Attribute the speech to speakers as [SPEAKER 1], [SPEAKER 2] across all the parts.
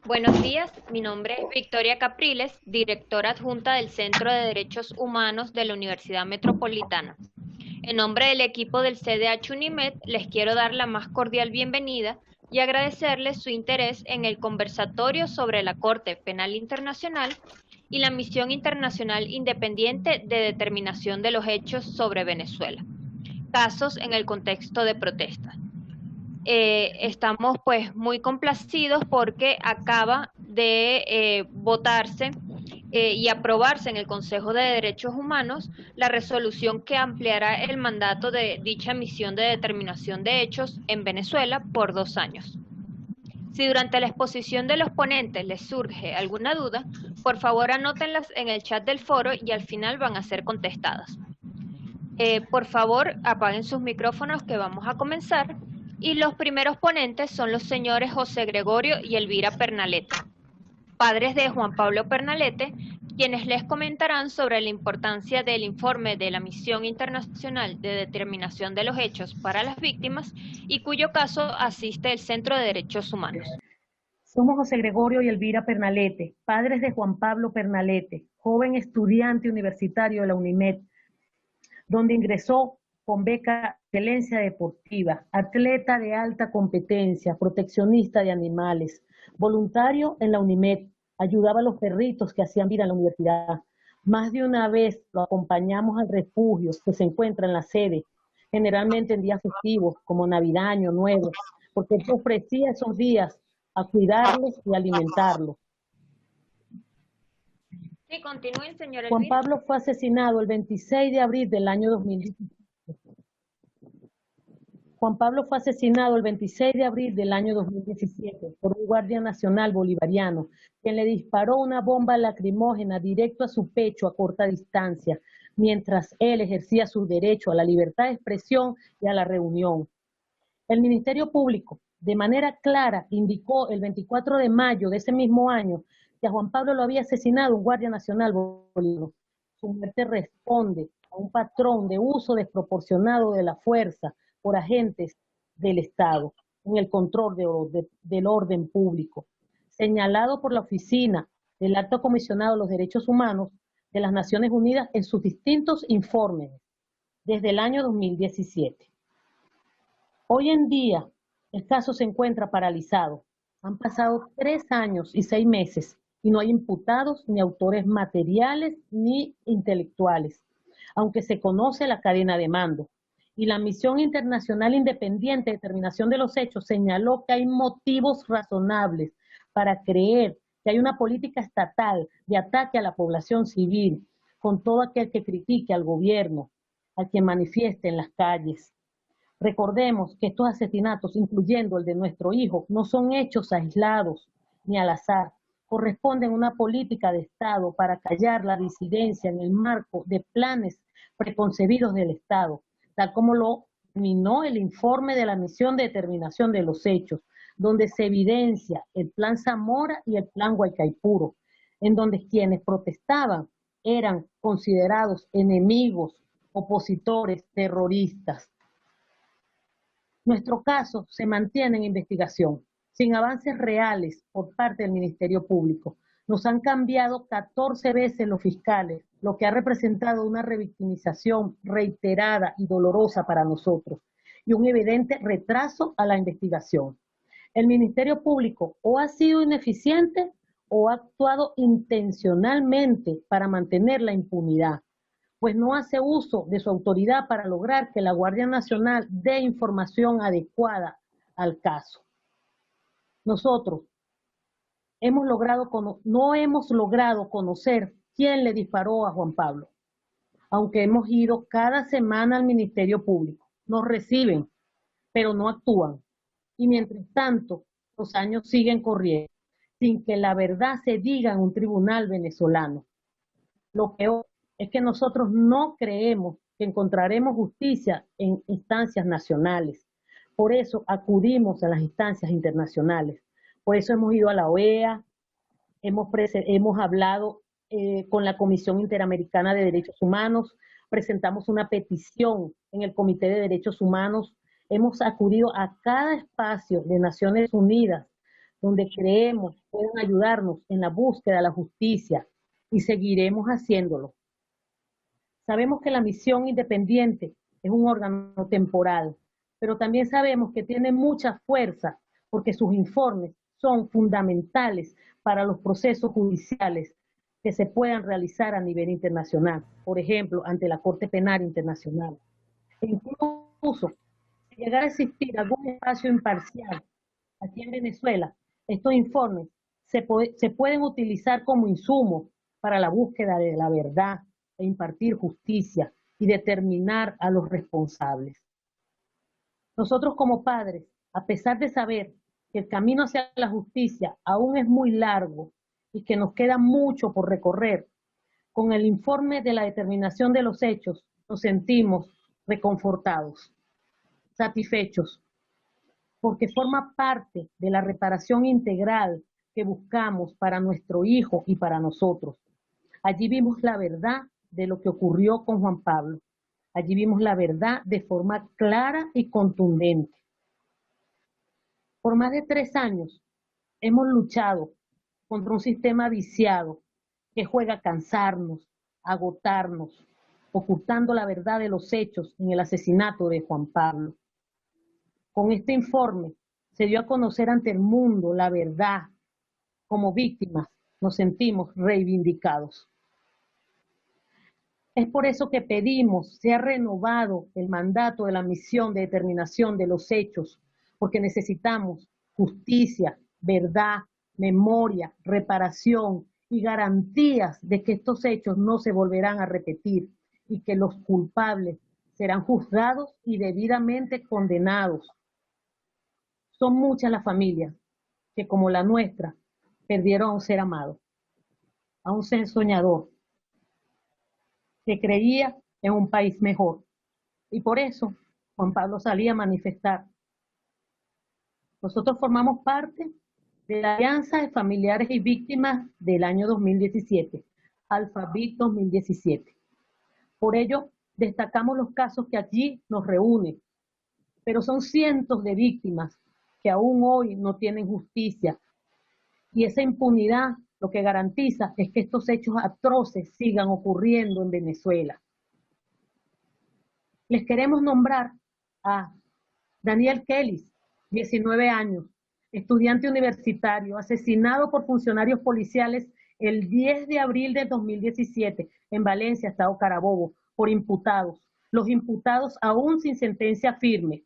[SPEAKER 1] Buenos días, mi nombre es Victoria Capriles, directora adjunta del Centro de Derechos Humanos de la Universidad Metropolitana. En nombre del equipo del CDH Unimed, les quiero dar la más cordial bienvenida y agradecerles su interés en el conversatorio sobre la Corte Penal Internacional y la Misión Internacional Independiente de Determinación de los Hechos sobre Venezuela, casos en el contexto de protestas. Estamos pues muy complacidos porque acaba de votarse y aprobarse en el Consejo de Derechos Humanos la resolución que ampliará el mandato de dicha misión de determinación de hechos en Venezuela por 2 años. Si durante la exposición de los ponentes les surge alguna duda, por favor anótenlas en el chat del foro y al final van a ser contestadas. Por favor, apaguen sus micrófonos que vamos a comenzar. Y los primeros ponentes son los señores José Gregorio y Elvira Pernalete, padres de Juan Pablo Pernalete, quienes les comentarán sobre la importancia del informe de la Misión Internacional de Determinación de los Hechos para las Víctimas y cuyo caso asiste el Centro de Derechos Humanos.
[SPEAKER 2] Somos José Gregorio y Elvira Pernalete, padres de Juan Pablo Pernalete, joven estudiante universitario de la UNIMED, donde ingresó con beca excelencia deportiva, atleta de alta competencia, proteccionista de animales, voluntario en la UNIMED, ayudaba a los perritos que hacían vida en la universidad. Más de una vez lo acompañamos al refugio que se encuentra en la sede, generalmente en días festivos como Navidad, Año Nuevo, porque él ofrecía esos días a cuidarlos y alimentarlos.
[SPEAKER 1] Sí, continúen, señora
[SPEAKER 2] Juan
[SPEAKER 1] Elvira.
[SPEAKER 2] Pablo fue asesinado el 26 de abril del año 2017. Juan Pablo fue asesinado el 26 de abril del año 2017 por un guardia nacional bolivariano, quien le disparó una bomba lacrimógena directo a su pecho a corta distancia, mientras él ejercía su derecho a la libertad de expresión y a la reunión. El Ministerio Público, de manera clara, indicó el 24 de mayo de ese mismo año que a Juan Pablo lo había asesinado un guardia nacional bolivariano. Su muerte responde a un patrón de uso desproporcionado de la fuerza por agentes del Estado en el control del orden público, señalado por la Oficina del Alto Comisionado de los Derechos Humanos de las Naciones Unidas en sus distintos informes desde el año 2017. Hoy en día, el caso se encuentra paralizado. Han pasado 3 años y 6 meses y no hay imputados ni autores materiales ni intelectuales, aunque se conoce la cadena de mando. Y la Misión Internacional Independiente de Determinación de los Hechos señaló que hay motivos razonables para creer que hay una política estatal de ataque a la población civil, con todo aquel que critique al gobierno, a quien manifieste en las calles. Recordemos que estos asesinatos, incluyendo el de nuestro hijo, no son hechos aislados ni al azar, corresponden a una política de Estado para callar la disidencia en el marco de planes preconcebidos del Estado, tal como lo terminó el informe de la Misión de Determinación de los Hechos, donde se evidencia el plan Zamora y el plan Guaycaipuro, en donde quienes protestaban eran considerados enemigos, opositores, terroristas. Nuestro caso se mantiene en investigación, sin avances reales por parte del Ministerio Público. Nos han cambiado 14 veces los fiscales, lo que ha representado una revictimización reiterada y dolorosa para nosotros, y un evidente retraso a la investigación. El Ministerio Público o ha sido ineficiente o ha actuado intencionalmente para mantener la impunidad, pues no hace uso de su autoridad para lograr que la Guardia Nacional dé información adecuada al caso. Nosotros no hemos logrado conocer quién le disparó a Juan Pablo, aunque hemos ido cada semana al Ministerio Público. Nos reciben, pero no actúan. Y mientras tanto, los años siguen corriendo, sin que la verdad se diga en un tribunal venezolano. Lo peor es que nosotros no creemos que encontraremos justicia en instancias nacionales. Por eso acudimos a las instancias internacionales. Por eso hemos ido a la OEA, hemos hablado con la Comisión Interamericana de Derechos Humanos, presentamos una petición en el Comité de Derechos Humanos, hemos acudido a cada espacio de Naciones Unidas donde creemos pueden ayudarnos en la búsqueda de la justicia y seguiremos haciéndolo. Sabemos que la misión independiente es un órgano temporal, pero también sabemos que tiene mucha fuerza porque sus informes son fundamentales para los procesos judiciales que se puedan realizar a nivel internacional, por ejemplo, ante la Corte Penal Internacional. E incluso, si llegara a existir algún espacio imparcial aquí en Venezuela, estos informes se pueden utilizar como insumos para la búsqueda de la verdad e impartir justicia y determinar a los responsables. Nosotros como padres, a pesar de saber que el camino hacia la justicia aún es muy largo y que nos queda mucho por recorrer, con el informe de la determinación de los hechos nos sentimos reconfortados, satisfechos, porque forma parte de la reparación integral que buscamos para nuestro hijo y para nosotros. Allí vimos la verdad de lo que ocurrió con Juan Pablo. Allí vimos la verdad de forma clara y contundente. Por más de 3 años hemos luchado contra un sistema viciado que juega a cansarnos, a agotarnos, ocultando la verdad de los hechos en el asesinato de Juan Pablo. Con este informe se dio a conocer ante el mundo la verdad. Como víctimas nos sentimos reivindicados. Es por eso que pedimos sea renovado el mandato de la misión de determinación de los hechos, porque necesitamos justicia, verdad, memoria, reparación y garantías de que estos hechos no se volverán a repetir y que los culpables serán juzgados y debidamente condenados. Son muchas las familias que, como la nuestra, perdieron a un ser amado, a un ser soñador, que creía en un país mejor. Y por eso Juan Pablo salía a manifestar. Nosotros formamos parte de la Alianza de Familiares y Víctimas del año 2017, Alfabit 2017. Por ello, destacamos los casos que allí nos reúnen, pero son cientos de víctimas que aún hoy no tienen justicia. Y esa impunidad lo que garantiza es que estos hechos atroces sigan ocurriendo en Venezuela. Les queremos nombrar a Daniel Kellis, 19 años, estudiante universitario, asesinado por funcionarios policiales el 10 de abril de 2017 en Valencia, Estado Carabobo, por imputados. Los imputados aún sin sentencia firme.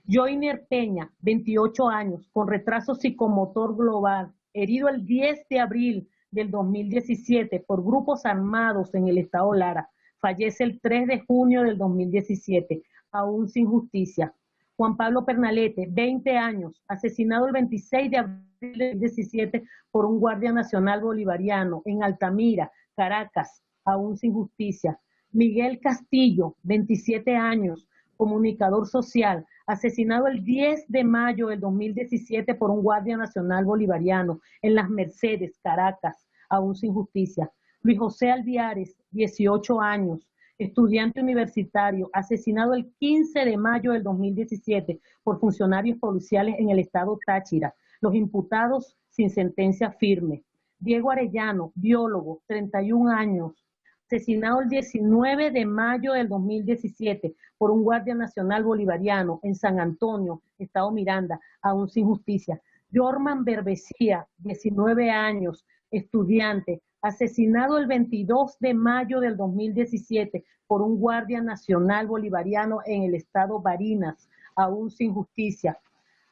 [SPEAKER 2] Joiner Peña, 28 años, con retraso psicomotor global, herido el 10 de abril del 2017 por grupos armados en el estado Lara. Fallece el 3 de junio del 2017, aún sin justicia. Juan Pablo Pernalete, 20 años, asesinado el 26 de abril del 2017 por un guardia nacional bolivariano en Altamira, Caracas, aún sin justicia. Miguel Castillo, 27 años, comunicador social, asesinado el 10 de mayo del 2017 por un guardia nacional bolivariano en Las Mercedes, Caracas, aún sin justicia. Luis José Alviares, 18 años, estudiante universitario, asesinado el 15 de mayo del 2017 por funcionarios policiales en el estado Táchira. Los imputados sin sentencia firme. Diego Arellano, biólogo, 31 años, asesinado el 19 de mayo del 2017 por un guardia nacional bolivariano en San Antonio, estado Miranda, aún sin justicia. Jorman Berbecía, 19 años, estudiante, asesinado el 22 de mayo del 2017 por un guardia nacional bolivariano en el estado Barinas, aún sin justicia.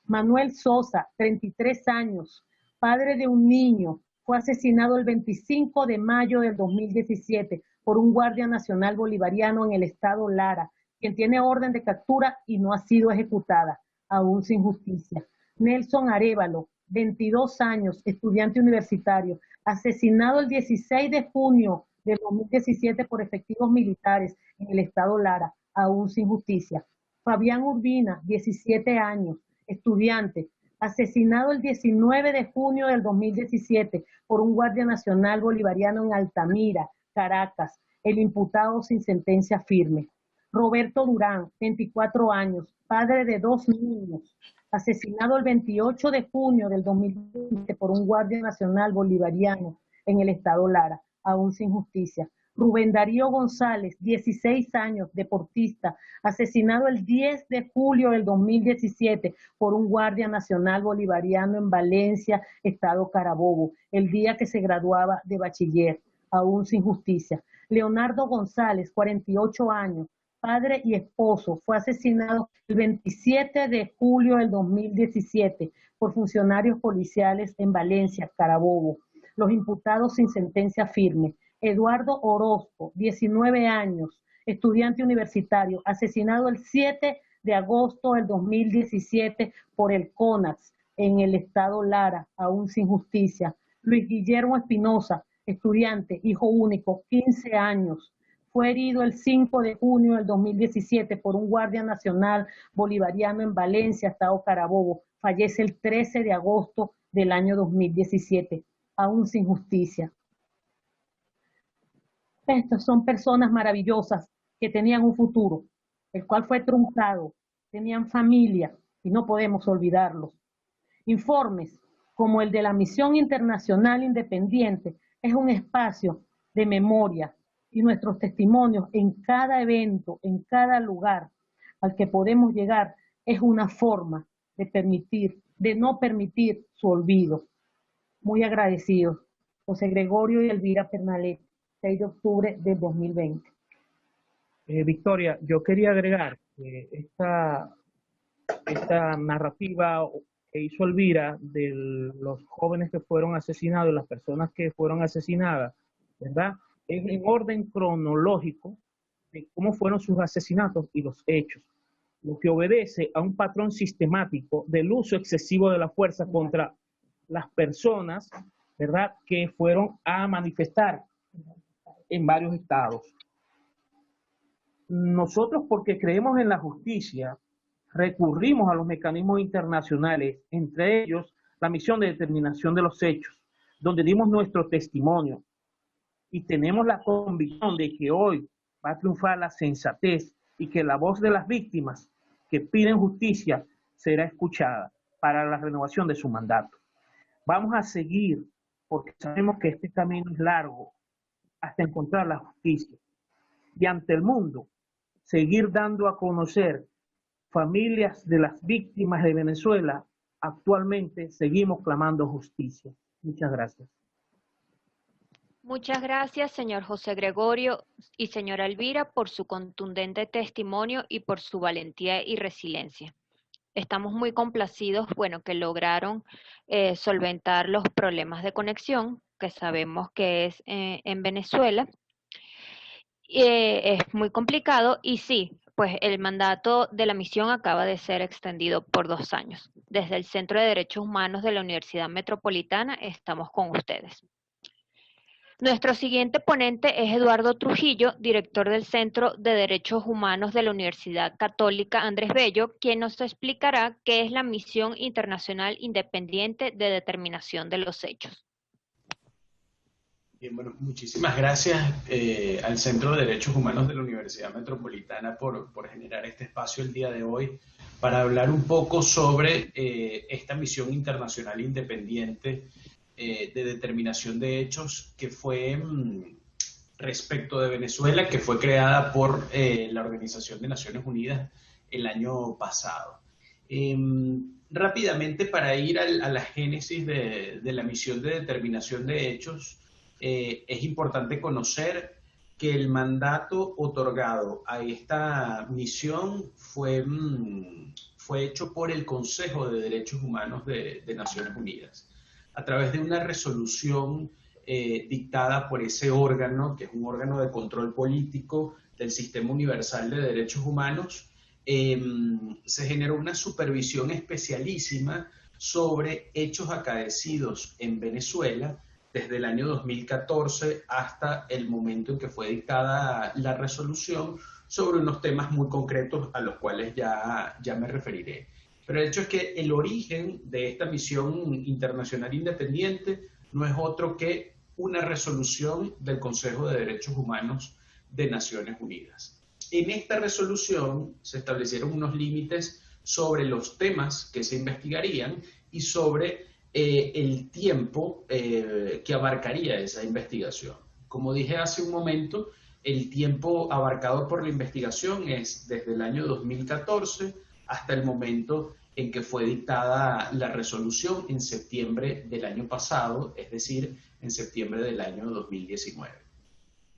[SPEAKER 2] Manuel Sosa, 33 años, padre de un niño, fue asesinado el 25 de mayo del 2017 por un guardia nacional bolivariano en el estado Lara, quien tiene orden de captura y no ha sido ejecutada, aún sin justicia. Nelson Arévalo, 22 años, estudiante universitario, asesinado el 16 de junio del 2017 por efectivos militares en el estado Lara, aún sin justicia. Fabián Urbina, 17 años, estudiante, asesinado el 19 de junio del 2017 por un guardia nacional bolivariano en Altamira, Caracas, el imputado sin sentencia firme. Roberto Durán, 24 años, padre de 2 niños, asesinado el 28 de junio del 2020 por un guardia nacional bolivariano en el estado Lara, aún sin justicia. Rubén Darío González, 16 años, deportista, asesinado el 10 de julio del 2017 por un guardia nacional bolivariano en Valencia, estado Carabobo, el día que se graduaba de bachiller, aún sin justicia. Leonardo González, 48 años, padre y esposo, fue asesinado el 27 de julio del 2017 por funcionarios policiales en Valencia, Carabobo. Los imputados sin sentencia firme. Eduardo Orozco, 19 años, estudiante universitario, asesinado el 7 de agosto del 2017 por el CONAX en el estado Lara, aún sin justicia. Luis Guillermo Espinosa, estudiante, hijo único, 15 años, fue herido el 5 de junio del 2017 por un guardia nacional bolivariano en Valencia, estado Carabobo. Fallece el 13 de agosto del año 2017, aún sin justicia. Estas son personas maravillosas que tenían un futuro, el cual fue truncado, tenían familia y no podemos olvidarlos. Informes como el de la Misión Internacional Independiente es un espacio de memoria y nuestros testimonios en cada evento, en cada lugar al que podemos llegar es una forma de no permitir su olvido. Muy agradecidos. José Gregorio y Elvira Pernalet, 6 de octubre del 2020.
[SPEAKER 3] Victoria, yo quería agregar que esta narrativa que hizo Elvira de los jóvenes que fueron asesinados, las personas que fueron asesinadas, ¿verdad? Es en orden cronológico de cómo fueron sus asesinatos y los hechos, lo que obedece a un patrón sistemático del uso excesivo de la fuerza contra las personas, ¿verdad?, que fueron a manifestar en varios estados. Nosotros, porque creemos en la justicia, recurrimos a los mecanismos internacionales, entre ellos la misión de determinación de los hechos, donde dimos nuestro testimonio y tenemos la convicción de que hoy va a triunfar la sensatez y que la voz de las víctimas que piden justicia será escuchada para la renovación de su mandato. Vamos a seguir, porque sabemos que este camino es largo, hasta encontrar la justicia. Y ante el mundo, seguir dando a conocer familias de las víctimas de Venezuela. Actualmente seguimos clamando justicia. Muchas gracias.
[SPEAKER 1] Muchas gracias, señor José Gregorio y señora Elvira, por su contundente testimonio y por su valentía y resiliencia. Estamos muy complacidos, bueno, que lograron solventar los problemas de conexión, que sabemos que es en Venezuela. Es muy complicado y sí, pues el mandato de la misión acaba de ser extendido por 2 años. Desde el Centro de Derechos Humanos de la Universidad Metropolitana estamos con ustedes. Nuestro siguiente ponente es Eduardo Trujillo, director del Centro de Derechos Humanos de la Universidad Católica Andrés Bello, quien nos explicará qué es la Misión Internacional Independiente de Determinación de los Hechos.
[SPEAKER 4] Bien, bueno, muchísimas gracias al Centro de Derechos Humanos de la Universidad Metropolitana por generar este espacio el día de hoy para hablar un poco sobre esta misión internacional independiente de determinación de hechos que fue respecto de Venezuela, que fue creada por la Organización de Naciones Unidas el año pasado. Rápidamente, para ir a la génesis de la misión de determinación de hechos, es importante conocer que el mandato otorgado a esta misión fue hecho por el Consejo de Derechos Humanos de Naciones Unidas, a través de una resolución dictada por ese órgano, que es un órgano de control político del Sistema Universal de Derechos Humanos. Se generó una supervisión especialísima sobre hechos acaecidos en Venezuela desde el año 2014 hasta el momento en que fue dictada la resolución, sobre unos temas muy concretos a los cuales ya me referiré. Pero el hecho es que el origen de esta misión internacional independiente no es otro que una resolución del Consejo de Derechos Humanos de Naciones Unidas. En esta resolución se establecieron unos límites sobre los temas que se investigarían y sobre el tiempo que abarcaría esa investigación. Como dije hace un momento, el tiempo abarcado por la investigación es desde el año 2014 hasta el momento en que fue dictada la resolución en septiembre del año pasado, es decir, en septiembre del año 2019.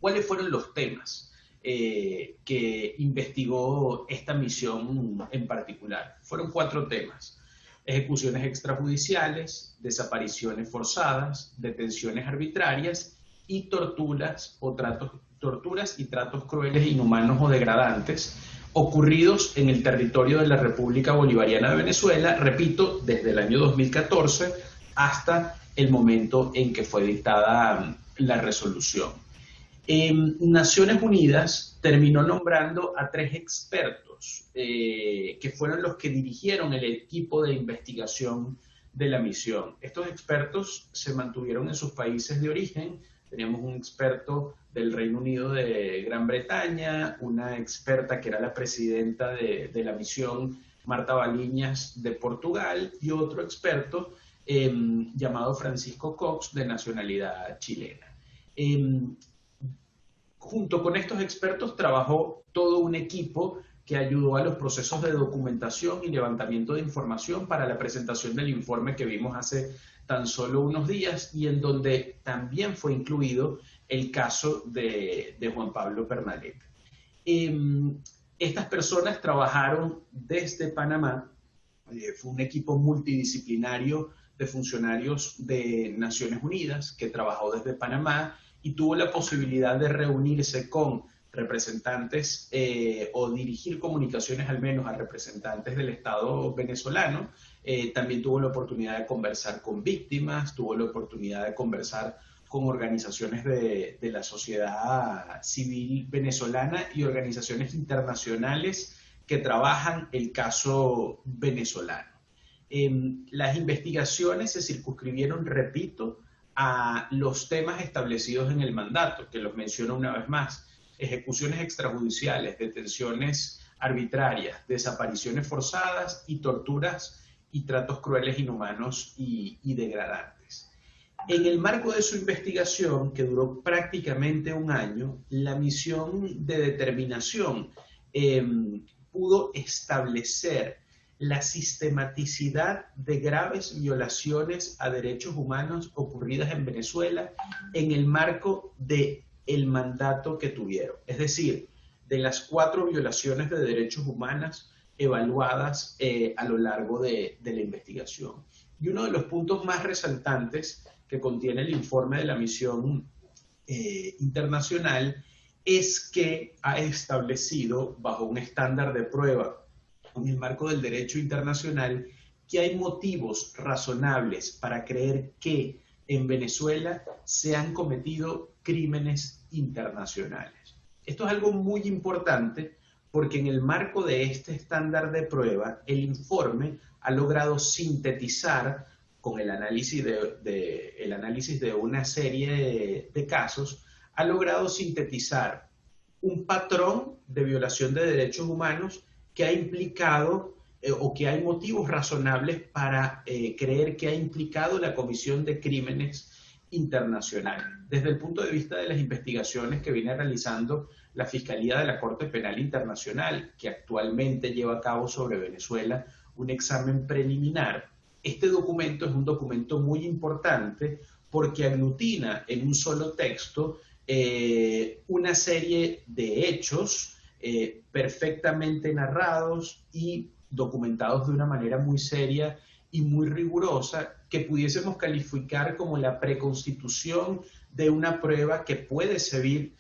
[SPEAKER 4] ¿Cuáles fueron los temas que investigó esta misión en particular? Fueron 4 temas: ejecuciones extrajudiciales, desapariciones forzadas, detenciones arbitrarias y torturas y tratos crueles, inhumanos o degradantes ocurridos en el territorio de la República Bolivariana de Venezuela, repito, desde el año 2014 hasta el momento en que fue dictada la resolución. Naciones Unidas terminó nombrando a 3 expertos que fueron los que dirigieron el equipo de investigación de la misión. Estos expertos se mantuvieron en sus países de origen. Teníamos un experto del Reino Unido de Gran Bretaña, una experta que era la presidenta de la misión, Marta Baliñas, de Portugal, y otro experto llamado Francisco Cox, de nacionalidad chilena. Junto con estos expertos trabajó todo un equipo que ayudó a los procesos de documentación y levantamiento de información para la presentación del informe que vimos hace tan solo unos días, y en donde también fue incluido el caso de Juan Pablo Pernalete. Estas personas trabajaron desde Panamá. Fue un equipo multidisciplinario de funcionarios de Naciones Unidas que trabajó desde Panamá y tuvo la posibilidad de reunirse con representantes o dirigir comunicaciones al menos a representantes del Estado venezolano. También tuvo la oportunidad de conversar con víctimas, tuvo la oportunidad de conversar con organizaciones de la sociedad civil venezolana y organizaciones internacionales que trabajan el caso venezolano. Las investigaciones se circunscribieron, repito, a los temas establecidos en el mandato, que los menciono una vez más: ejecuciones extrajudiciales, detenciones arbitrarias, desapariciones forzadas y torturas y tratos crueles, inhumanos y degradantes. En el marco de su investigación, que duró prácticamente un año, la misión de determinación pudo establecer la sistematicidad de graves violaciones a derechos humanos ocurridas en Venezuela en el marco del mandato que tuvieron. Es decir, de las 4 violaciones de derechos humanos evaluadas a lo largo de la investigación. Y uno de los puntos más resaltantes que contiene el informe de la misión internacional es que ha establecido, bajo un estándar de prueba en el marco del derecho internacional, que hay motivos razonables para creer que en Venezuela se han cometido crímenes internacionales. Esto es algo muy importante porque en el marco de este estándar de prueba, el informe ha logrado sintetizar, con el análisis de una serie de casos, ha logrado sintetizar un patrón de violación de derechos humanos que ha implicado o que hay motivos razonables para creer que ha implicado la comisión de crímenes internacionales. Desde el punto de vista de las investigaciones que viene realizando la Fiscalía de la Corte Penal Internacional, que actualmente lleva a cabo sobre Venezuela un examen preliminar, este documento es un documento muy importante porque aglutina en un solo texto una serie de hechos perfectamente narrados y documentados de una manera muy seria y muy rigurosa, que pudiésemos calificar como la preconstitución de una prueba que puede servir,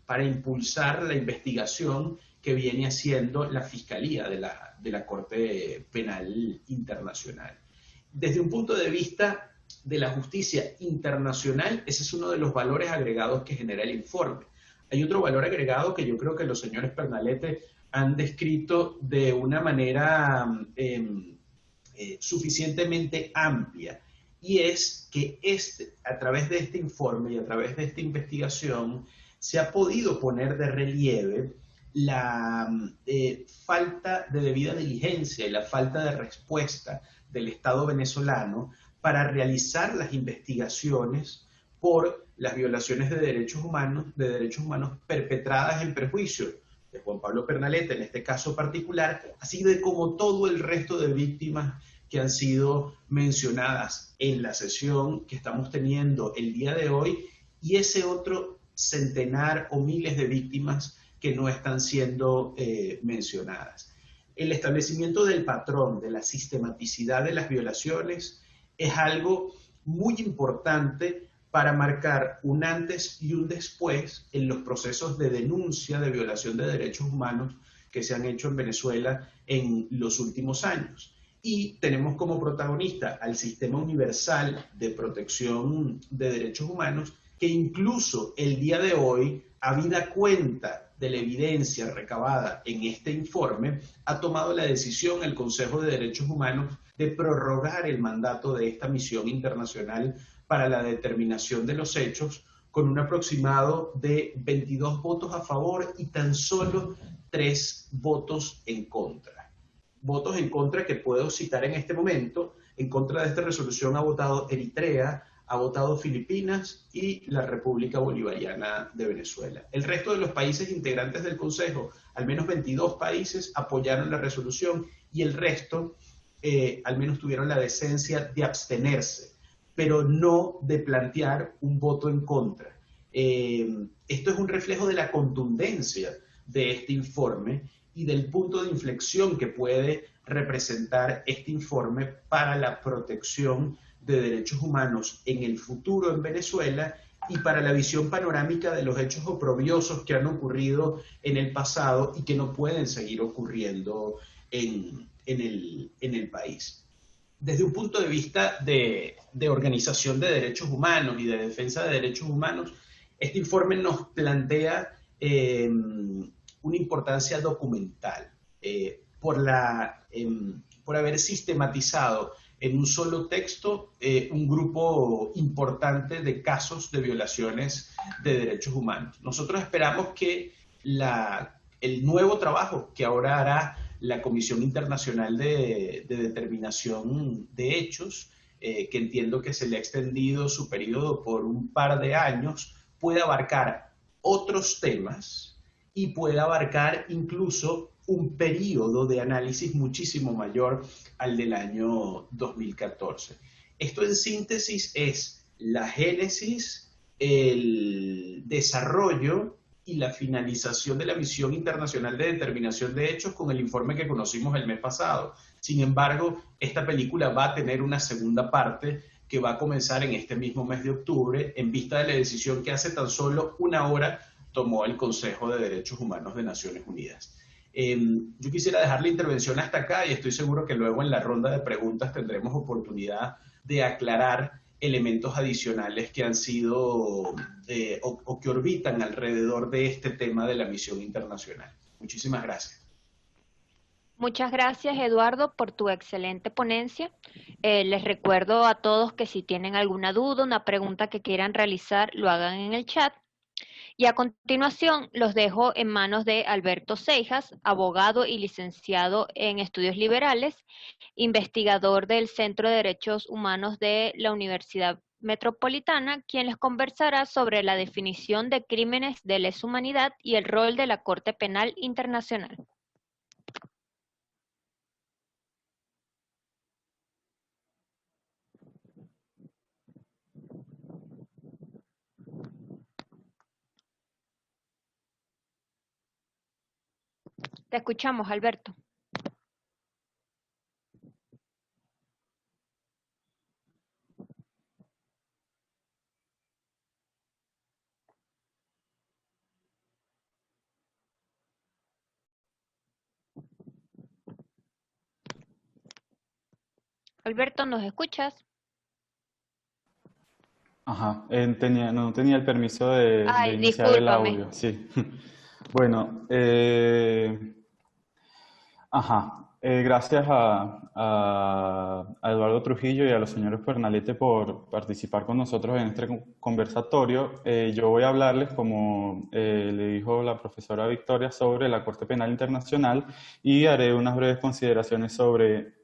[SPEAKER 4] para impulsar la investigación que viene haciendo la Fiscalía de la Corte Penal Internacional. Desde un punto de vista de la justicia internacional, ese es uno de los valores agregados que genera el informe. Hay otro valor agregado que yo creo que los señores Pernalete han descrito de una manera suficientemente amplia, y es que a través de este informe y a través de esta investigación se ha podido poner de relieve la falta de debida diligencia y la falta de respuesta del Estado venezolano para realizar las investigaciones por las violaciones de derechos humanos perpetradas en perjuicio de Juan Pablo Pernaleta, en este caso particular, así de como todo el resto de víctimas que han sido mencionadas en la sesión que estamos teniendo el día de hoy, y ese otro centenar o miles de víctimas que no están siendo mencionadas. El establecimiento del patrón, de la sistematicidad de las violaciones, es algo muy importante para marcar un antes y un después en los procesos de denuncia de violación de derechos humanos que se han hecho en Venezuela en los últimos años. Y tenemos como protagonista al Sistema Universal de Protección de Derechos Humanos, que incluso el día de hoy, habida cuenta de la evidencia recabada en este informe, ha tomado la decisión el Consejo de Derechos Humanos de prorrogar el mandato de esta misión internacional para la determinación de los hechos, con un aproximado de 22 votos a favor y tan solo 3 votos en contra. Votos en contra que puedo citar en este momento. En contra de esta resolución ha votado Eritrea, ha votado Filipinas y la República Bolivariana de Venezuela. El resto de los países integrantes del Consejo, al menos 22 países, apoyaron la resolución y el resto al menos tuvieron la decencia de abstenerse, pero no de plantear un voto en contra. Esto es un reflejo de la contundencia de este informe y del punto de inflexión que puede representar este informe para la protección de derechos humanos en el futuro en Venezuela y para la visión panorámica de los hechos oprobiosos que han ocurrido en el pasado y que no pueden seguir ocurriendo en el país. Desde un punto de vista de organización de derechos humanos y de defensa de derechos humanos, este informe nos plantea una importancia documental por haber sistematizado en un solo texto un grupo importante de casos de violaciones de derechos humanos. Nosotros esperamos que el nuevo trabajo que ahora hará la Comisión Internacional de Determinación de Hechos, que entiendo que se le ha extendido su periodo por un par de años, pueda abarcar otros temas y pueda abarcar incluso un periodo de análisis muchísimo mayor al del año 2014. Esto en síntesis es la génesis, el desarrollo y la finalización de la Misión Internacional de Determinación de Hechos con el informe que conocimos el mes pasado. Sin embargo, esta película va a tener una segunda parte que va a comenzar en este mismo mes de octubre, en vista de la decisión que hace tan solo una hora tomó el Consejo de Derechos Humanos de Naciones Unidas. Yo quisiera dejar la intervención hasta acá y estoy seguro que luego en la ronda de preguntas tendremos oportunidad de aclarar elementos adicionales que han sido o que orbitan alrededor de este tema de la misión internacional. Muchísimas gracias.
[SPEAKER 1] Muchas gracias, Eduardo, por tu excelente ponencia. Les recuerdo a todos que si tienen alguna duda, una pregunta que quieran realizar, lo hagan en el chat. Y a continuación los dejo en manos de Alberto Seijas, abogado y licenciado en Estudios Liberales, investigador del Centro de Derechos Humanos de la Universidad Metropolitana, quien les conversará sobre la definición de crímenes de lesa humanidad y el rol de la Corte Penal Internacional. Te escuchamos, Alberto. Alberto, ¿nos escuchas?
[SPEAKER 5] Ajá, no tenía el permiso de iniciar el
[SPEAKER 1] discúlpame.
[SPEAKER 5] audio, sí. Bueno, ajá, Gracias a Eduardo Trujillo y a los señores Pernalete por participar con nosotros en este conversatorio. Yo voy a hablarles, como le dijo la profesora Victoria, sobre la Corte Penal Internacional y haré unas breves consideraciones sobre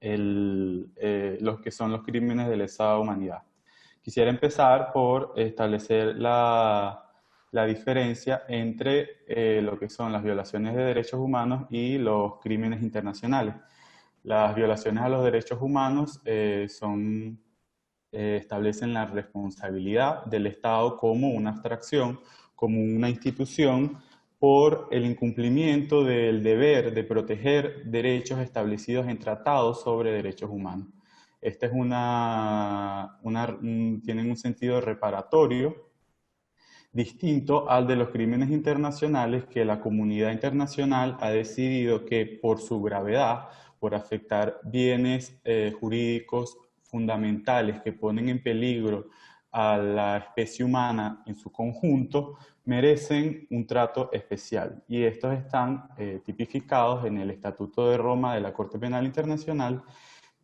[SPEAKER 5] los que son los crímenes de lesa humanidad. Quisiera empezar por establecer la diferencia entre lo que son las violaciones de derechos humanos y los crímenes internacionales. Las violaciones a los derechos humanos establecen la responsabilidad del Estado como una abstracción, como una institución, por el incumplimiento del deber de proteger derechos establecidos en tratados sobre derechos humanos. Esta es tienen un sentido reparatorio distinto al de los crímenes internacionales, que la comunidad internacional ha decidido que por su gravedad, por afectar bienes jurídicos fundamentales que ponen en peligro a la especie humana en su conjunto, merecen un trato especial. Y estos están tipificados en el Estatuto de Roma de la Corte Penal Internacional,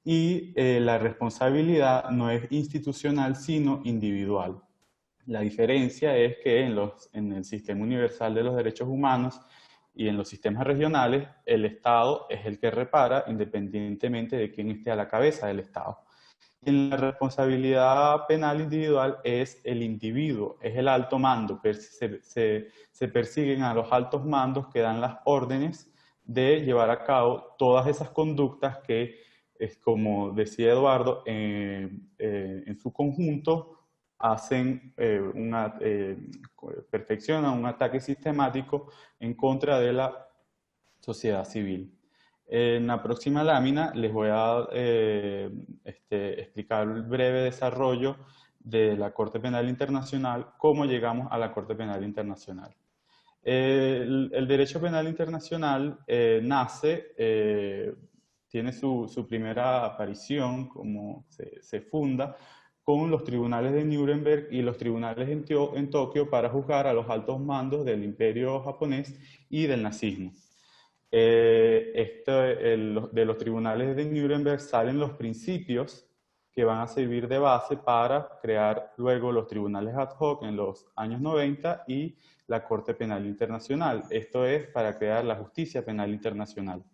[SPEAKER 5] y la responsabilidad no es institucional, sino individual. La diferencia es que en el Sistema Universal de los Derechos Humanos y en los sistemas regionales, el Estado es el que repara independientemente de quién esté a la cabeza del Estado. En la responsabilidad penal individual es el individuo, es el alto mando. Se persiguen a los altos mandos que dan las órdenes de llevar a cabo todas esas conductas que, como decía Eduardo, en su conjunto perfeccionan un ataque sistemático en contra de la sociedad civil. En la próxima lámina les voy a explicar el breve desarrollo de la Corte Penal Internacional, cómo llegamos a la Corte Penal Internacional. El derecho penal internacional tiene su primera aparición, como se funda, con los tribunales de Nuremberg y los tribunales en Tokio para juzgar a los altos mandos del imperio japonés y del nazismo. De los tribunales de Nuremberg salen los principios que van a servir de base para crear luego los tribunales ad hoc en los años 90 y la Corte Penal Internacional. Esto es para crear la justicia penal internacional.